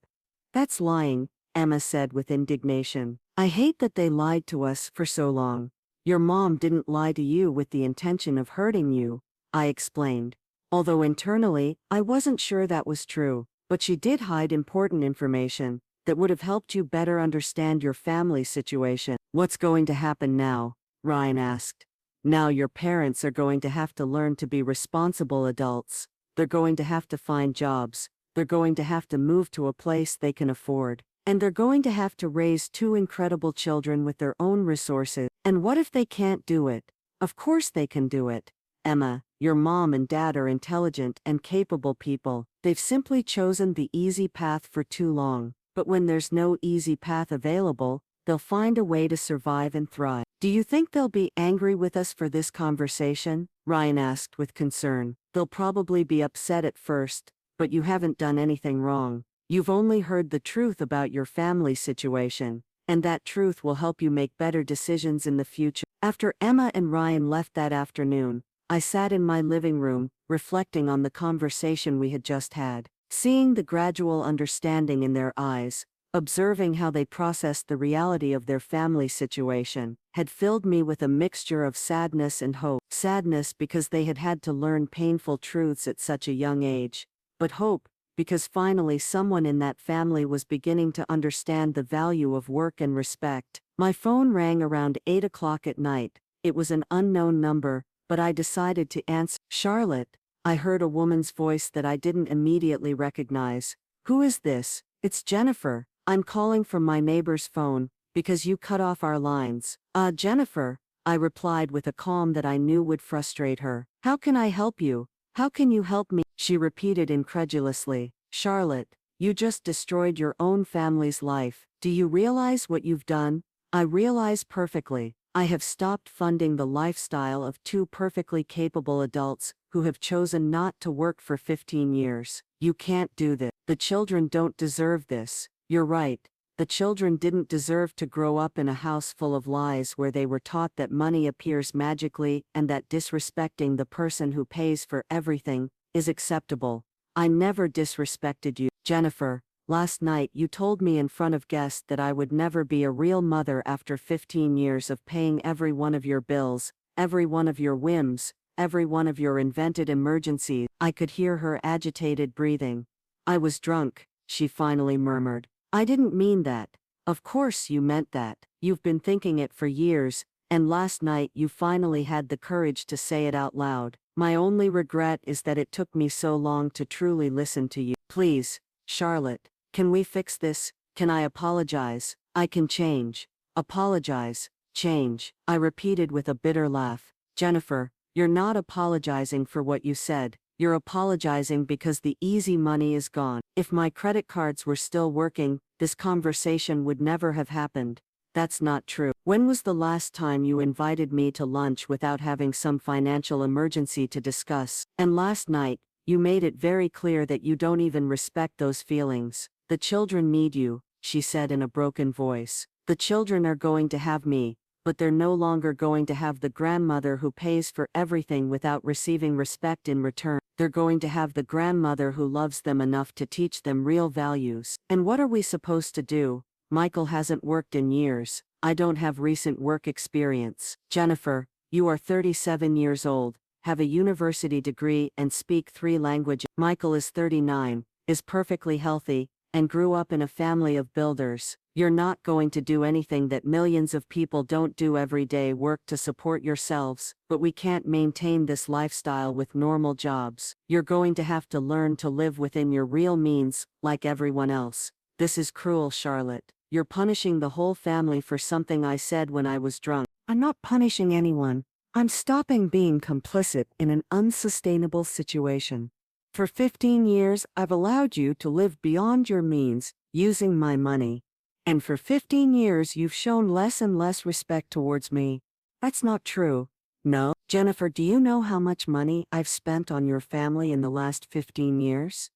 S1: That's lying, Emma said with indignation. I hate that they lied to us for so long. Your mom didn't lie to you with the intention of hurting you, I explained. Although internally, I wasn't sure that was true, but she did hide important information that would have helped you better understand your family situation. What's going to happen now? Ryan asked. Now your parents are going to have to learn to be responsible adults. They're going to have to find jobs. They're going to have to move to a place they can afford. And they're going to have to raise 2 incredible children with their own resources. And what if they can't do it? Of course they can do it, Emma Your mom and dad are intelligent and capable people. They've simply chosen the easy path for too long. But when there's no easy path available, they'll find a way to survive and thrive. Do you think they'll be angry with us for this conversation? Ryan asked with concern. They'll probably be upset at first, but you haven't done anything wrong. You've only heard the truth about your family situation, and that truth will help you make better decisions in the future. After Emma and Ryan left that afternoon, I sat in my living room, reflecting on the conversation we had just had. Seeing the gradual understanding in their eyes, observing how they processed the reality of their family situation, had filled me with a mixture of sadness and hope. Sadness because they had had to learn painful truths at such a young age, but hope because finally someone in that family was beginning to understand the value of work and respect. My phone rang around 8 o'clock at night. It was an unknown number, but I decided to answer. Charlotte, I heard a woman's voice that I didn't immediately recognize. Who is this? It's Jennifer. I'm calling from my neighbor's phone, because you cut off our lines. Jennifer, I replied with a calm that I knew would frustrate her. How can I help you? How can you help me? She repeated incredulously. Charlotte, you just destroyed your own family's life. Do you realize what you've done? I realize perfectly. I have stopped funding the lifestyle of two perfectly capable adults who have chosen not to work for 15 years. You can't do this. The children don't deserve this. You're right. The children didn't deserve to grow up in a house full of lies where they were taught that money appears magically and that disrespecting the person who pays for everything is acceptable. I never disrespected you. Jennifer, last night you told me in front of guests that I would never be a real mother after 15 years of paying every one of your bills, every one of your whims, every one of your invented emergencies. I could hear her agitated breathing. I was drunk, she finally murmured. I didn't mean that. Of course you meant that. You've been thinking it for years, and last night you finally had the courage to say it out loud. My only regret is that it took me so long to truly listen to you. Please, Charlotte, can we fix this? Can I apologize? I can change. Apologize. Change. I repeated with a bitter laugh. Jennifer, you're not apologizing for what you said. You're apologizing because the easy money is gone. If my credit cards were still working, this conversation would never have happened. That's not true. When was the last time you invited me to lunch without having some financial emergency to discuss? And last night, you made it very clear that you don't even respect those feelings. The children need you, she said in a broken voice. The children are going to have me, but they're no longer going to have the grandmother who pays for everything without receiving respect in return. They're going to have the grandmother who loves them enough to teach them real values. And what are we supposed to do? Michael hasn't worked in years. I don't have recent work experience. Jennifer, you are 37 years old, have a university degree and speak 3 languages. Michael is 39, is perfectly healthy, and grew up in a family of builders. You're not going to do anything that millions of people don't do every day. Work to support yourselves, but we can't maintain this lifestyle with normal jobs. You're going to have to learn to live within your real means, like everyone else. This is cruel, Charlotte. You're punishing the whole family for something I said when I was drunk. I'm not punishing anyone. I'm stopping being complicit in an unsustainable situation. For 15 years, I've allowed you to live beyond your means, using my money. And for 15 years you've shown less and less respect towards me. That's not true. No. Jennifer, do you know how much money I've spent on your family in the last 15 years?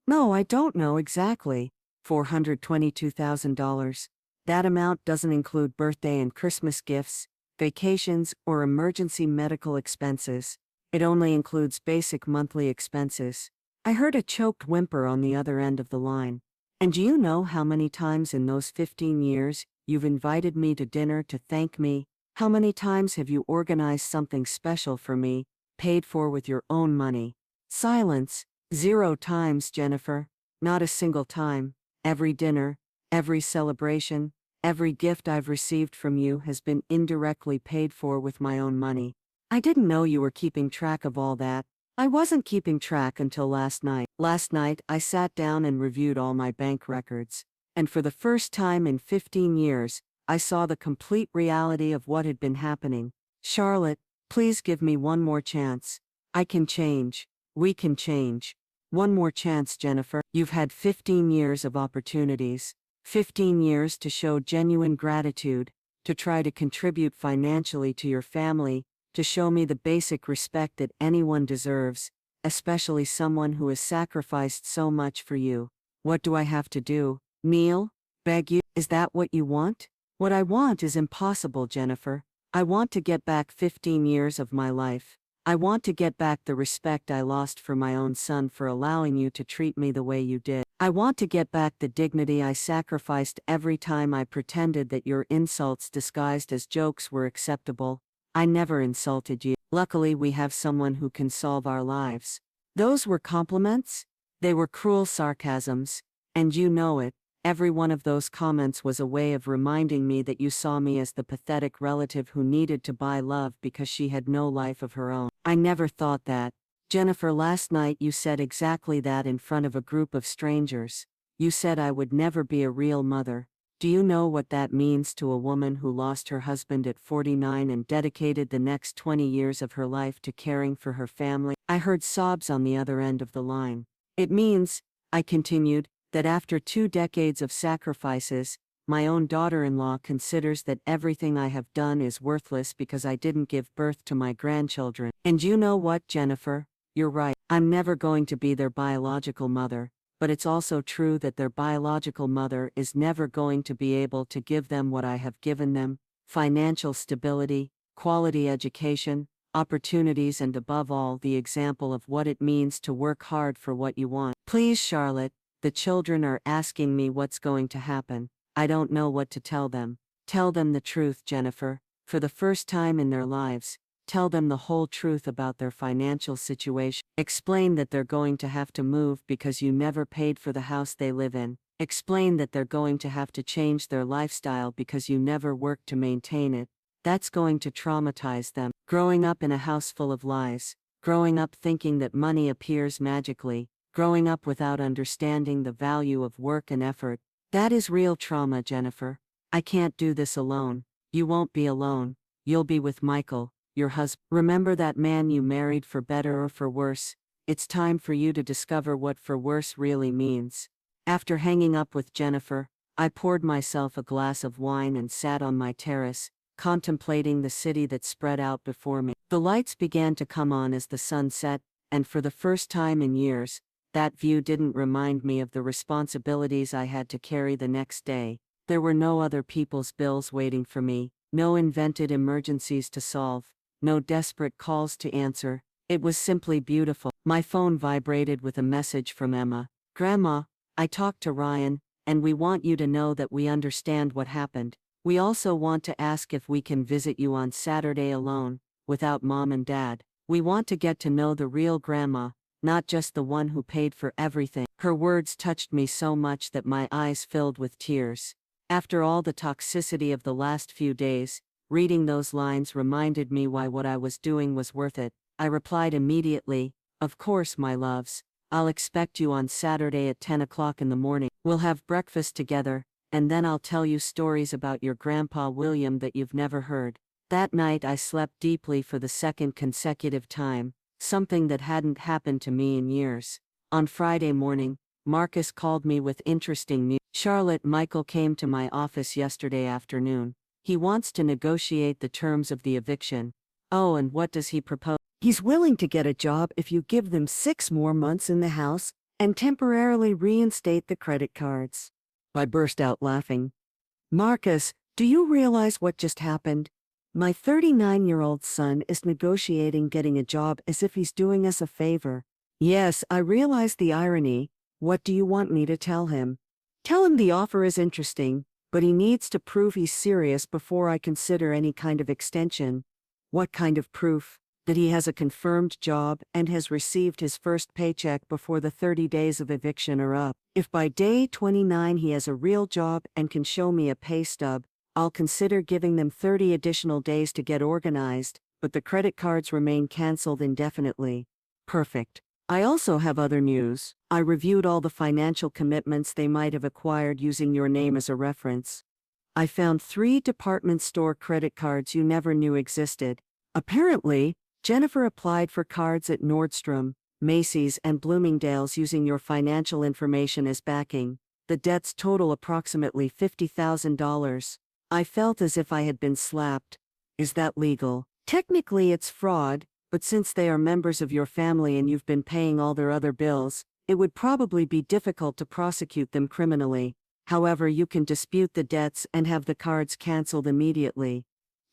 S1: No, I don't know exactly. $422,000. That amount doesn't include birthday and Christmas gifts, vacations, or emergency medical expenses. It only includes basic monthly expenses. I heard a choked whimper on the other end of the line. And do you know how many times in those 15 years you've invited me to dinner to thank me? How many times have you organized something special for me, paid for with your own money? Silence. 0 times, Jennifer. Not a single time. Every dinner, every celebration, every gift I've received from you has been indirectly paid for with my own money. I didn't know you were keeping track of all that. I wasn't keeping track until last night. Last night, I sat down and reviewed all my bank records. And for the first time in 15 years, I saw the complete reality of what had been happening. Charlotte, please give me one more chance. I can change. We can change. One more chance, Jennifer. You've had 15 years of opportunities. 15 years to show genuine gratitude, to try to contribute financially to your family, to show me the basic respect that anyone deserves, especially someone who has sacrificed so much for you. What do I have to do? Kneel? Beg you? Is that what you want? What I want is impossible, Jennifer. I want to get back 15 years of my life. I want to get back the respect I lost for my own son for allowing you to treat me the way you did. I want to get back the dignity I sacrificed every time I pretended that your insults disguised as jokes were acceptable. I never insulted you. Luckily, we have someone who can solve our lives. Those were compliments? They were cruel sarcasms. And you know it. Every one of those comments was a way of reminding me that you saw me as the pathetic relative who needed to buy love because she had no life of her own. I never thought that. Jennifer, last night you said exactly that in front of a group of strangers. You said I would never be a real mother. Do you know what that means to a woman who lost her husband at 49 and dedicated the next 20 years of her life to caring for her family? I heard sobs on the other end of the line. It means, I continued, that after 2 decades of sacrifices, my own daughter-in-law considers that everything I have done is worthless because I didn't give birth to my grandchildren. And you know what, Jennifer? You're right. I'm never going to be their biological mother, but it's also true that their biological mother is never going to be able to give them what I have given them: financial stability, quality education, opportunities, and above all, the example of what it means to work hard for what you want. Please, Charlotte. The children are asking me what's going to happen. I don't know what to tell them. Tell them the truth, Jennifer. For the first time in their lives, tell them the whole truth about their financial situation. Explain that they're going to have to move because you never paid for the house they live in. Explain that they're going to have to change their lifestyle because you never worked to maintain it. That's going to traumatize them. Growing up in a house full of lies. Growing up thinking that money appears magically. Growing up without understanding the value of work and effort. That is real trauma, Jennifer. I can't do this alone. You won't be alone. You'll be with Michael, your husband. Remember that man you married for better or for worse. It's time for you to discover what for worse really means. After hanging up with Jennifer, I poured myself a glass of wine and sat on my terrace, contemplating the city that spread out before me. The lights began to come on as the sun set, and for the first time in years, that view didn't remind me of the responsibilities I had to carry the next day. There were no other people's bills waiting for me, no invented emergencies to solve, no desperate calls to answer. It was simply beautiful. My phone vibrated with a message from Emma. Grandma, I talked to Ryan, and we want you to know that we understand what happened. We also want to ask if we can visit you on Saturday alone, without Mom and Dad. We want to get to know the real Grandma, not just the one who paid for everything. Her words touched me so much that my eyes filled with tears. After all the toxicity of the last few days, reading those lines reminded me why what I was doing was worth it. I replied immediately, "Of course, my loves. I'll expect you on Saturday at 10 o'clock in the morning. We'll have breakfast together, and then I'll tell you stories about your Grandpa William that you've never heard." That night I slept deeply for the second consecutive time. Something that hadn't happened to me in years. On Friday morning, Marcus called me with interesting news. Charlotte, Michael came to my office yesterday afternoon. He wants to negotiate the terms of the eviction. Oh, and what does he propose? He's willing to get a job if you give them 6 more months in the house and temporarily reinstate the credit cards. I burst out laughing. Marcus, do you realize what just happened? My 39-year-old son is negotiating getting a job as if he's doing us a favor. Yes, I realize the irony. What do you want me to tell him? Tell him the offer is interesting, but he needs to prove he's serious before I consider any kind of extension. What kind of proof? That he has a confirmed job and has received his first paycheck before the 30 days of eviction are up. If by day 29 he has a real job and can show me a pay stub, I'll consider giving them 30 additional days to get organized, but the credit cards remain canceled indefinitely. Perfect. I also have other news. I reviewed all the financial commitments they might have acquired using your name as a reference. I found 3 department store credit cards you never knew existed. Apparently, Jennifer applied for cards at Nordstrom, Macy's, and Bloomingdale's using your financial information as backing. The debts total approximately $50,000. I felt as if I had been slapped. Is that legal? Technically, it's fraud, but since they are members of your family and you've been paying all their other bills, it would probably be difficult to prosecute them criminally. However, you can dispute the debts and have the cards canceled immediately.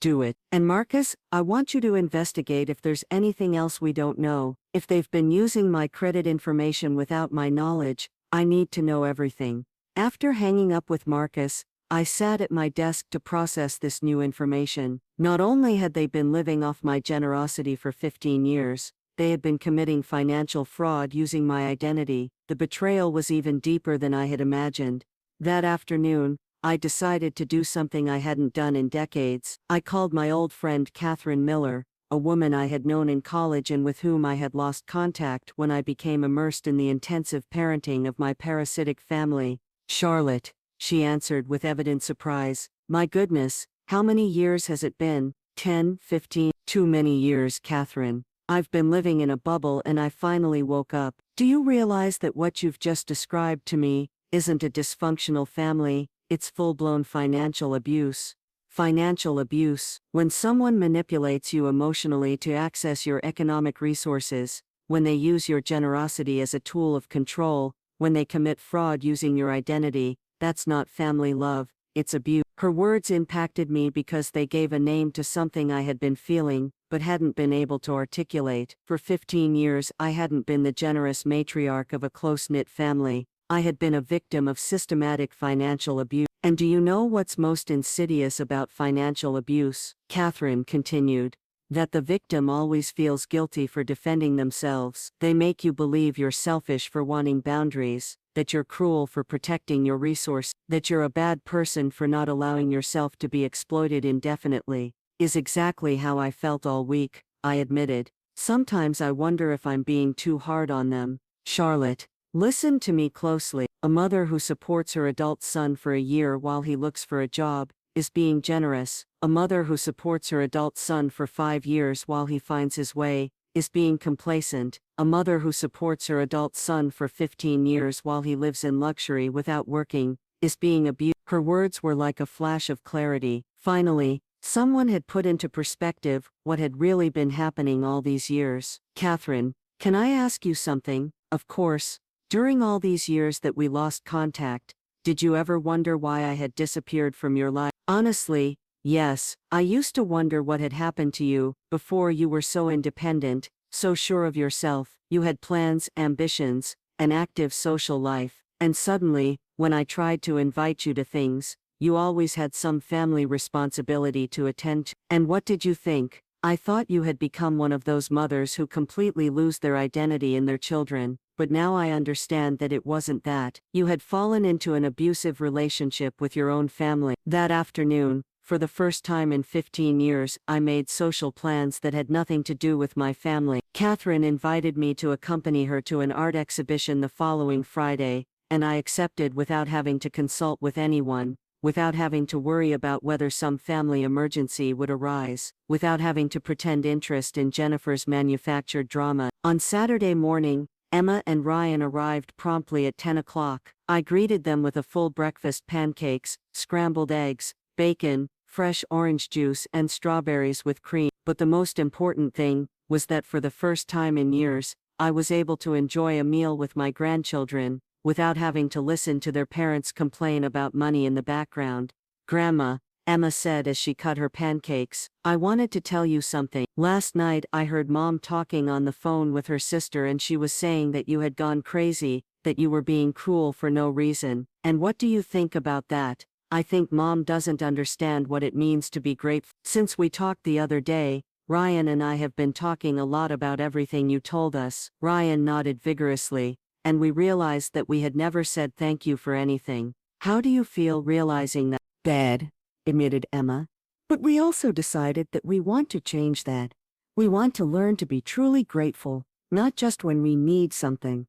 S1: Do it. And Marcus, I want you to investigate if there's anything else we don't know. If they've been using my credit information without my knowledge, I need to know everything. After hanging up with Marcus, I sat at my desk to process this new information. Not only had they been living off my generosity for 15 years, they had been committing financial fraud using my identity. The betrayal was even deeper than I had imagined. That afternoon, I decided to do something I hadn't done in decades. I called my old friend Catherine Miller, a woman I had known in college and with whom I had lost contact when I became immersed in the intensive parenting of my parasitic family. "Charlotte," she answered with evident surprise. "My goodness, how many years has it been? 10, 15? Too many years, Catherine. I've been living in a bubble and I finally woke up. Do you realize that what you've just described to me isn't a dysfunctional family? It's full-blown financial abuse." Financial abuse. When someone manipulates you emotionally to access your economic resources, when they use your generosity as a tool of control, when they commit fraud using your identity, that's not family love, it's abuse. Her words impacted me because they gave a name to something I had been feeling, but hadn't been able to articulate. For 15 years, I hadn't been the generous matriarch of a close-knit family. I had been a victim of systematic financial abuse. And do you know what's most insidious about financial abuse? Catherine continued. That the victim always feels guilty for defending themselves. They make you believe you're selfish for wanting boundaries, that you're cruel for protecting your resource, that you're a bad person for not allowing yourself to be exploited indefinitely. Is exactly how I felt all week, I admitted. Sometimes I wonder if I'm being too hard on them. Charlotte, listen to me closely. A mother who supports her adult son for a year while he looks for a job is being generous. A mother who supports her adult son for 5 years while he finds his way is being complacent. A mother who supports her adult son for 15 years while he lives in luxury without working is being abused. Her words were like a flash of clarity. Finally, someone had put into perspective what had really been happening all these years. Catherine, can I ask you something? Of course. During all these years that we lost contact, did you ever wonder why I had disappeared from your life? Honestly, yes. I used to wonder what had happened to you. Before, you were so independent, so sure of yourself. You had plans, ambitions, an active social life. And suddenly, when I tried to invite you to things, you always had some family responsibility to attend to. And what did you think? I thought you had become one of those mothers who completely lose their identity in their children. But now I understand that it wasn't that. You had fallen into an abusive relationship with your own family. That afternoon, for the first time in 15 years, I made social plans that had nothing to do with my family. Catherine invited me to accompany her to an art exhibition the following Friday, and I accepted without having to consult with anyone, without having to worry about whether some family emergency would arise, without having to pretend interest in Jennifer's manufactured drama. On Saturday morning, Emma and Ryan arrived promptly at 10 o'clock. I greeted them with a full breakfast: pancakes, scrambled eggs, bacon, fresh orange juice, and strawberries with cream. But the most important thing was that for the first time in years, I was able to enjoy a meal with my grandchildren, without having to listen to their parents complain about money in the background. "Grandma," Emma said as she cut her pancakes, "I wanted to tell you something. Last night I heard Mom talking on the phone with her sister and she was saying that you had gone crazy, that you were being cruel for no reason. And what do you think about that? I think Mom doesn't understand what it means to be grateful. Since we talked the other day, Ryan and I have been talking a lot about everything you told us." Ryan nodded vigorously, and we realized that we had never said thank you for anything. "How do you feel realizing that?" "Bad," admitted Emma. "But we also decided that we want to change that. We want to learn to be truly grateful, not just when we need something.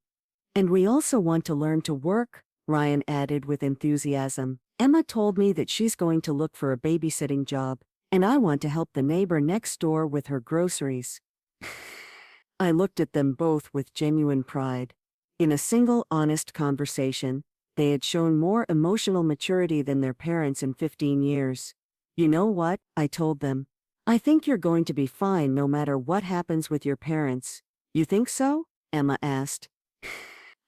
S1: And we also want to learn to work," Ryan added with enthusiasm. "Emma told me that she's going to look for a babysitting job, and I want to help the neighbor next door with her groceries. I looked at them both with genuine pride. In a single honest conversation, they had shown more emotional maturity than their parents in 15 years. You know what? I told them. I think you're going to be fine no matter what happens with your parents. You think so? Emma asked.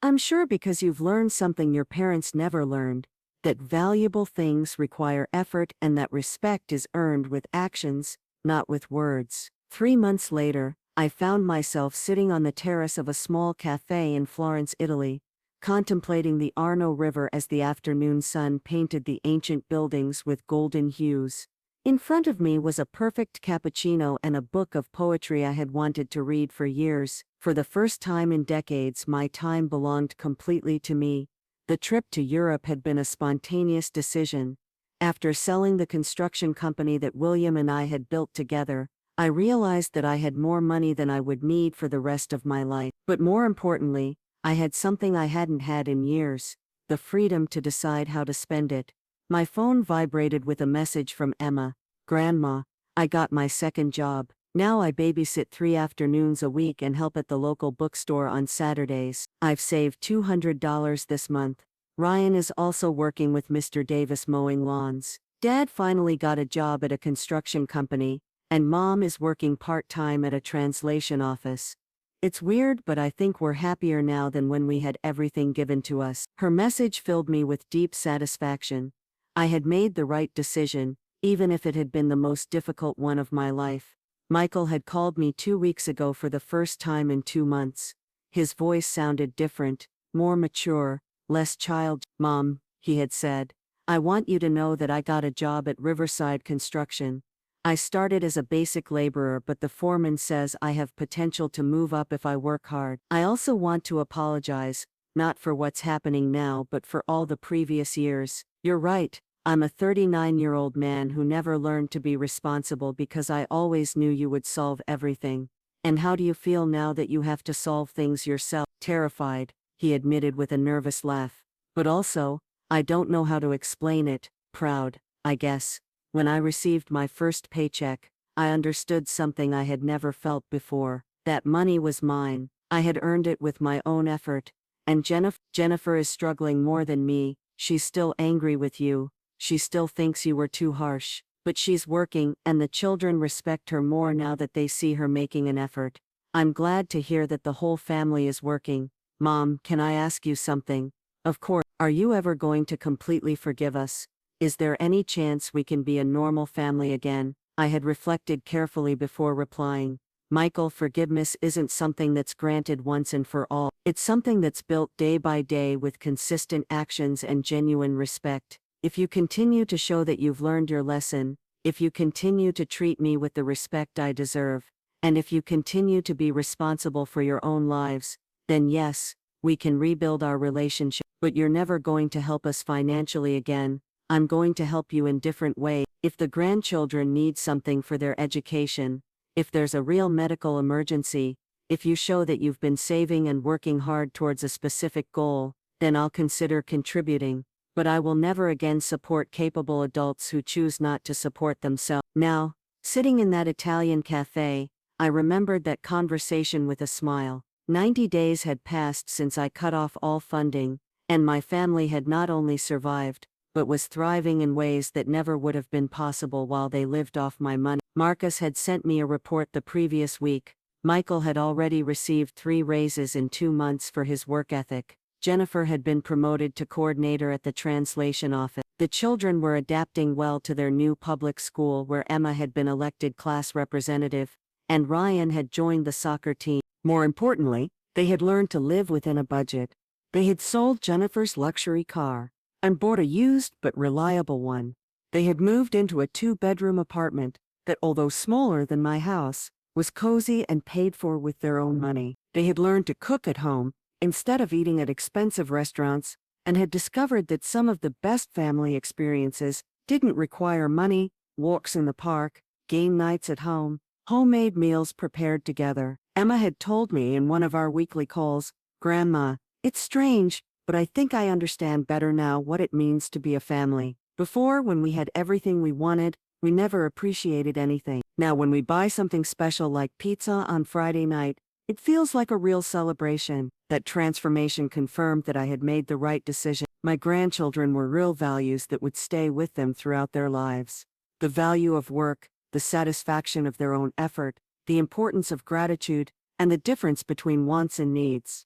S1: I'm sure because you've learned something your parents never learned, that valuable things require effort and that respect is earned with actions, not with words. 3 months later, I found myself sitting on the terrace of a small cafe in Florence, Italy, contemplating the Arno River as the afternoon sun painted the ancient buildings with golden hues. In front of me was a perfect cappuccino and a book of poetry I had wanted to read for years. For the first time in decades, my time belonged completely to me. The trip to Europe had been a spontaneous decision. After selling the construction company that William and I had built together, I realized that I had more money than I would need for the rest of my life. But more importantly, I had something I hadn't had in years: the freedom to decide how to spend it. My phone vibrated with a message from Emma. Grandma, I got my second job. Now I babysit 3 afternoons a week and help at the local bookstore on Saturdays. I've saved $200 this month. Ryan is also working with Mr. Davis mowing lawns. Dad finally got a job at a construction company, and Mom is working part-time at a translation office. It's weird, but I think we're happier now than when we had everything given to us. Her message filled me with deep satisfaction. I had made the right decision, even if it had been the most difficult one of my life. Michael had called me 2 weeks ago for the first time in 2 months. His voice sounded different, more mature, less child. Mom, he had said, I want you to know that I got a job at Riverside Construction. I started as a basic laborer, but the foreman says I have potential to move up if I work hard. I also want to apologize, not for what's happening now but for all the previous years. You're right. I'm a 39-year-old man who never learned to be responsible because I always knew you would solve everything. And how do you feel now that you have to solve things yourself? Terrified, he admitted with a nervous laugh. But also, I don't know how to explain it. Proud, I guess. When I received my first paycheck, I understood something I had never felt before. That money was mine. I had earned it with my own effort. And Jennifer is struggling more than me. She's still angry with you. She still thinks you were too harsh, but she's working, and the children respect her more now that they see her making an effort. I'm glad to hear that the whole family is working. Mom, can I ask you something? Of course. Are you ever going to completely forgive us? Is there any chance we can be a normal family again? I had reflected carefully before replying. Michael, forgiveness isn't something that's granted once and for all. It's something that's built day by day with consistent actions and genuine respect. If you continue to show that you've learned your lesson, if you continue to treat me with the respect I deserve, and if you continue to be responsible for your own lives, then yes, we can rebuild our relationship. But you're never going to help us financially again. I'm going to help you in different ways. If the grandchildren need something for their education, if there's a real medical emergency, if you show that you've been saving and working hard towards a specific goal, then I'll consider contributing. But I will never again support capable adults who choose not to support themselves. Now, sitting in that Italian cafe, I remembered that conversation with a smile. 90 days had passed since I cut off all funding, and my family had not only survived, but was thriving in ways that never would have been possible while they lived off my money. Marcus had sent me a report the previous week. Michael had already received 3 raises in 2 months for his work ethic. Jennifer had been promoted to coordinator at the translation office. The children were adapting well to their new public school where Emma had been elected class representative, and Ryan had joined the soccer team. More importantly, they had learned to live within a budget. They had sold Jennifer's luxury car and bought a used but reliable one. They had moved into a 2-bedroom apartment that, although smaller than my house, was cozy and paid for with their own money. They had learned to cook at home instead of eating at expensive restaurants, and had discovered that some of the best family experiences didn't require money: walks in the park, game nights at home, homemade meals prepared together. Emma had told me in one of our weekly calls, "Grandma, it's strange, but I think I understand better now what it means to be a family. Before, when we had everything we wanted, we never appreciated anything. Now when we buy something special like pizza on Friday night, it feels like a real celebration. That transformation confirmed that I had made the right decision. My grandchildren were real values that would stay with them throughout their lives. The value of work, the satisfaction of their own effort, the importance of gratitude, and the difference between wants and needs.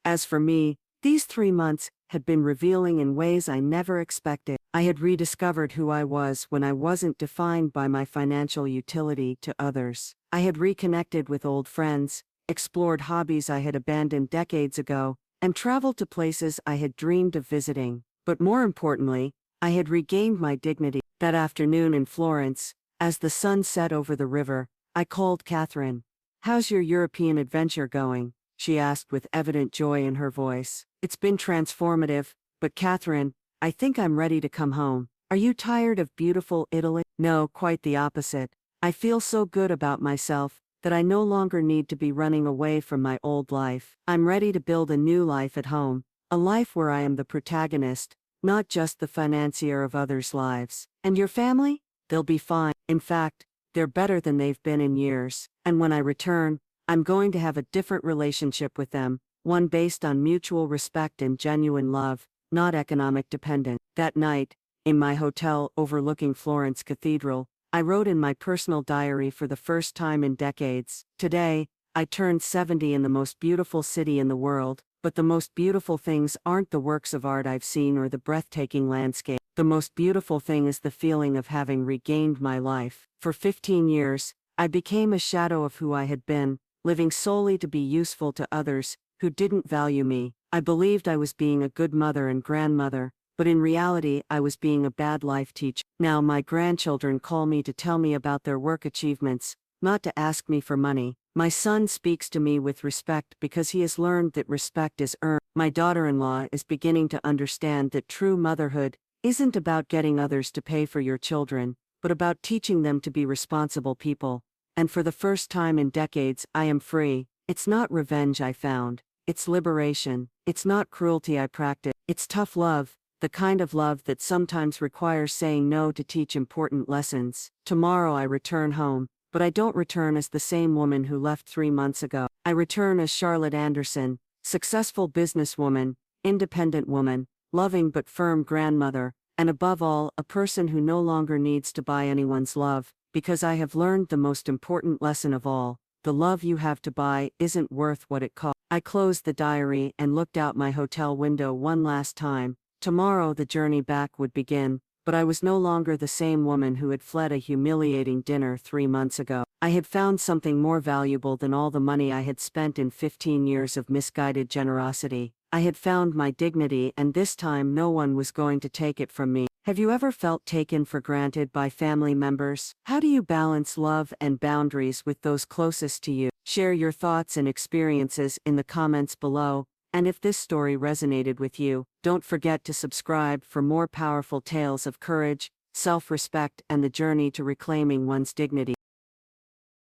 S1: As for me, these 3 months had been revealing in ways I never expected. I had rediscovered who I was when I wasn't defined by my financial utility to others. I had reconnected with old friends, explored hobbies I had abandoned decades ago, and traveled to places I had dreamed of visiting. But more importantly, I had regained my dignity. That afternoon in Florence, as the sun set over the river, I called Catherine. "How's your European adventure going?" she asked with evident joy in her voice. "It's been transformative, but Catherine, I think I'm ready to come home. Are you tired of beautiful Italy?" "No, quite the opposite. I feel so good about myself that I no longer need to be running away from my old life. I'm ready to build a new life at home, a life where I am the protagonist, not just the financier of others' lives." "And your family?" "They'll be fine. In fact, they're better than they've been in years. And when I return, I'm going to have a different relationship with them, one based on mutual respect and genuine love, not economic dependence." That night, in my hotel overlooking Florence Cathedral, I wrote in my personal diary for the first time in decades. "Today, I turned 70 in the most beautiful city in the world, but the most beautiful things aren't the works of art I've seen or the breathtaking landscape. The most beautiful thing is the feeling of having regained my life. For 15 years, I became a shadow of who I had been, living solely to be useful to others who didn't value me. I believed I was being a good mother and grandmother, but in reality I was being a bad life teacher. Now my grandchildren call me to tell me about their work achievements, not to ask me for money. My son speaks to me with respect because he has learned that respect is earned. My daughter-in-law is beginning to understand that true motherhood isn't about getting others to pay for your children, but about teaching them to be responsible people. And for the first time in decades, I am free. It's not revenge I found. It's liberation. It's not cruelty I practice. It's tough love, the kind of love that sometimes requires saying no to teach important lessons. Tomorrow I return home, but I don't return as the same woman who left 3 months ago. I return as Charlotte Anderson, successful businesswoman, independent woman, loving but firm grandmother, and above all, a person who no longer needs to buy anyone's love, because I have learned the most important lesson of all: the love you have to buy isn't worth what it costs. I closed the diary and looked out my hotel window one last time. Tomorrow the journey back would begin, but I was no longer the same woman who had fled a humiliating dinner 3 months ago. I had found something more valuable than all the money I had spent in 15 years of misguided generosity. I had found my dignity, and this time no one was going to take it from me. Have you ever felt taken for granted by family members? How do you balance love and boundaries with those closest to you? Share your thoughts and experiences in the comments below, and if this story resonated with you, don't forget to subscribe for more powerful tales of courage, self-respect, and the journey to reclaiming one's dignity.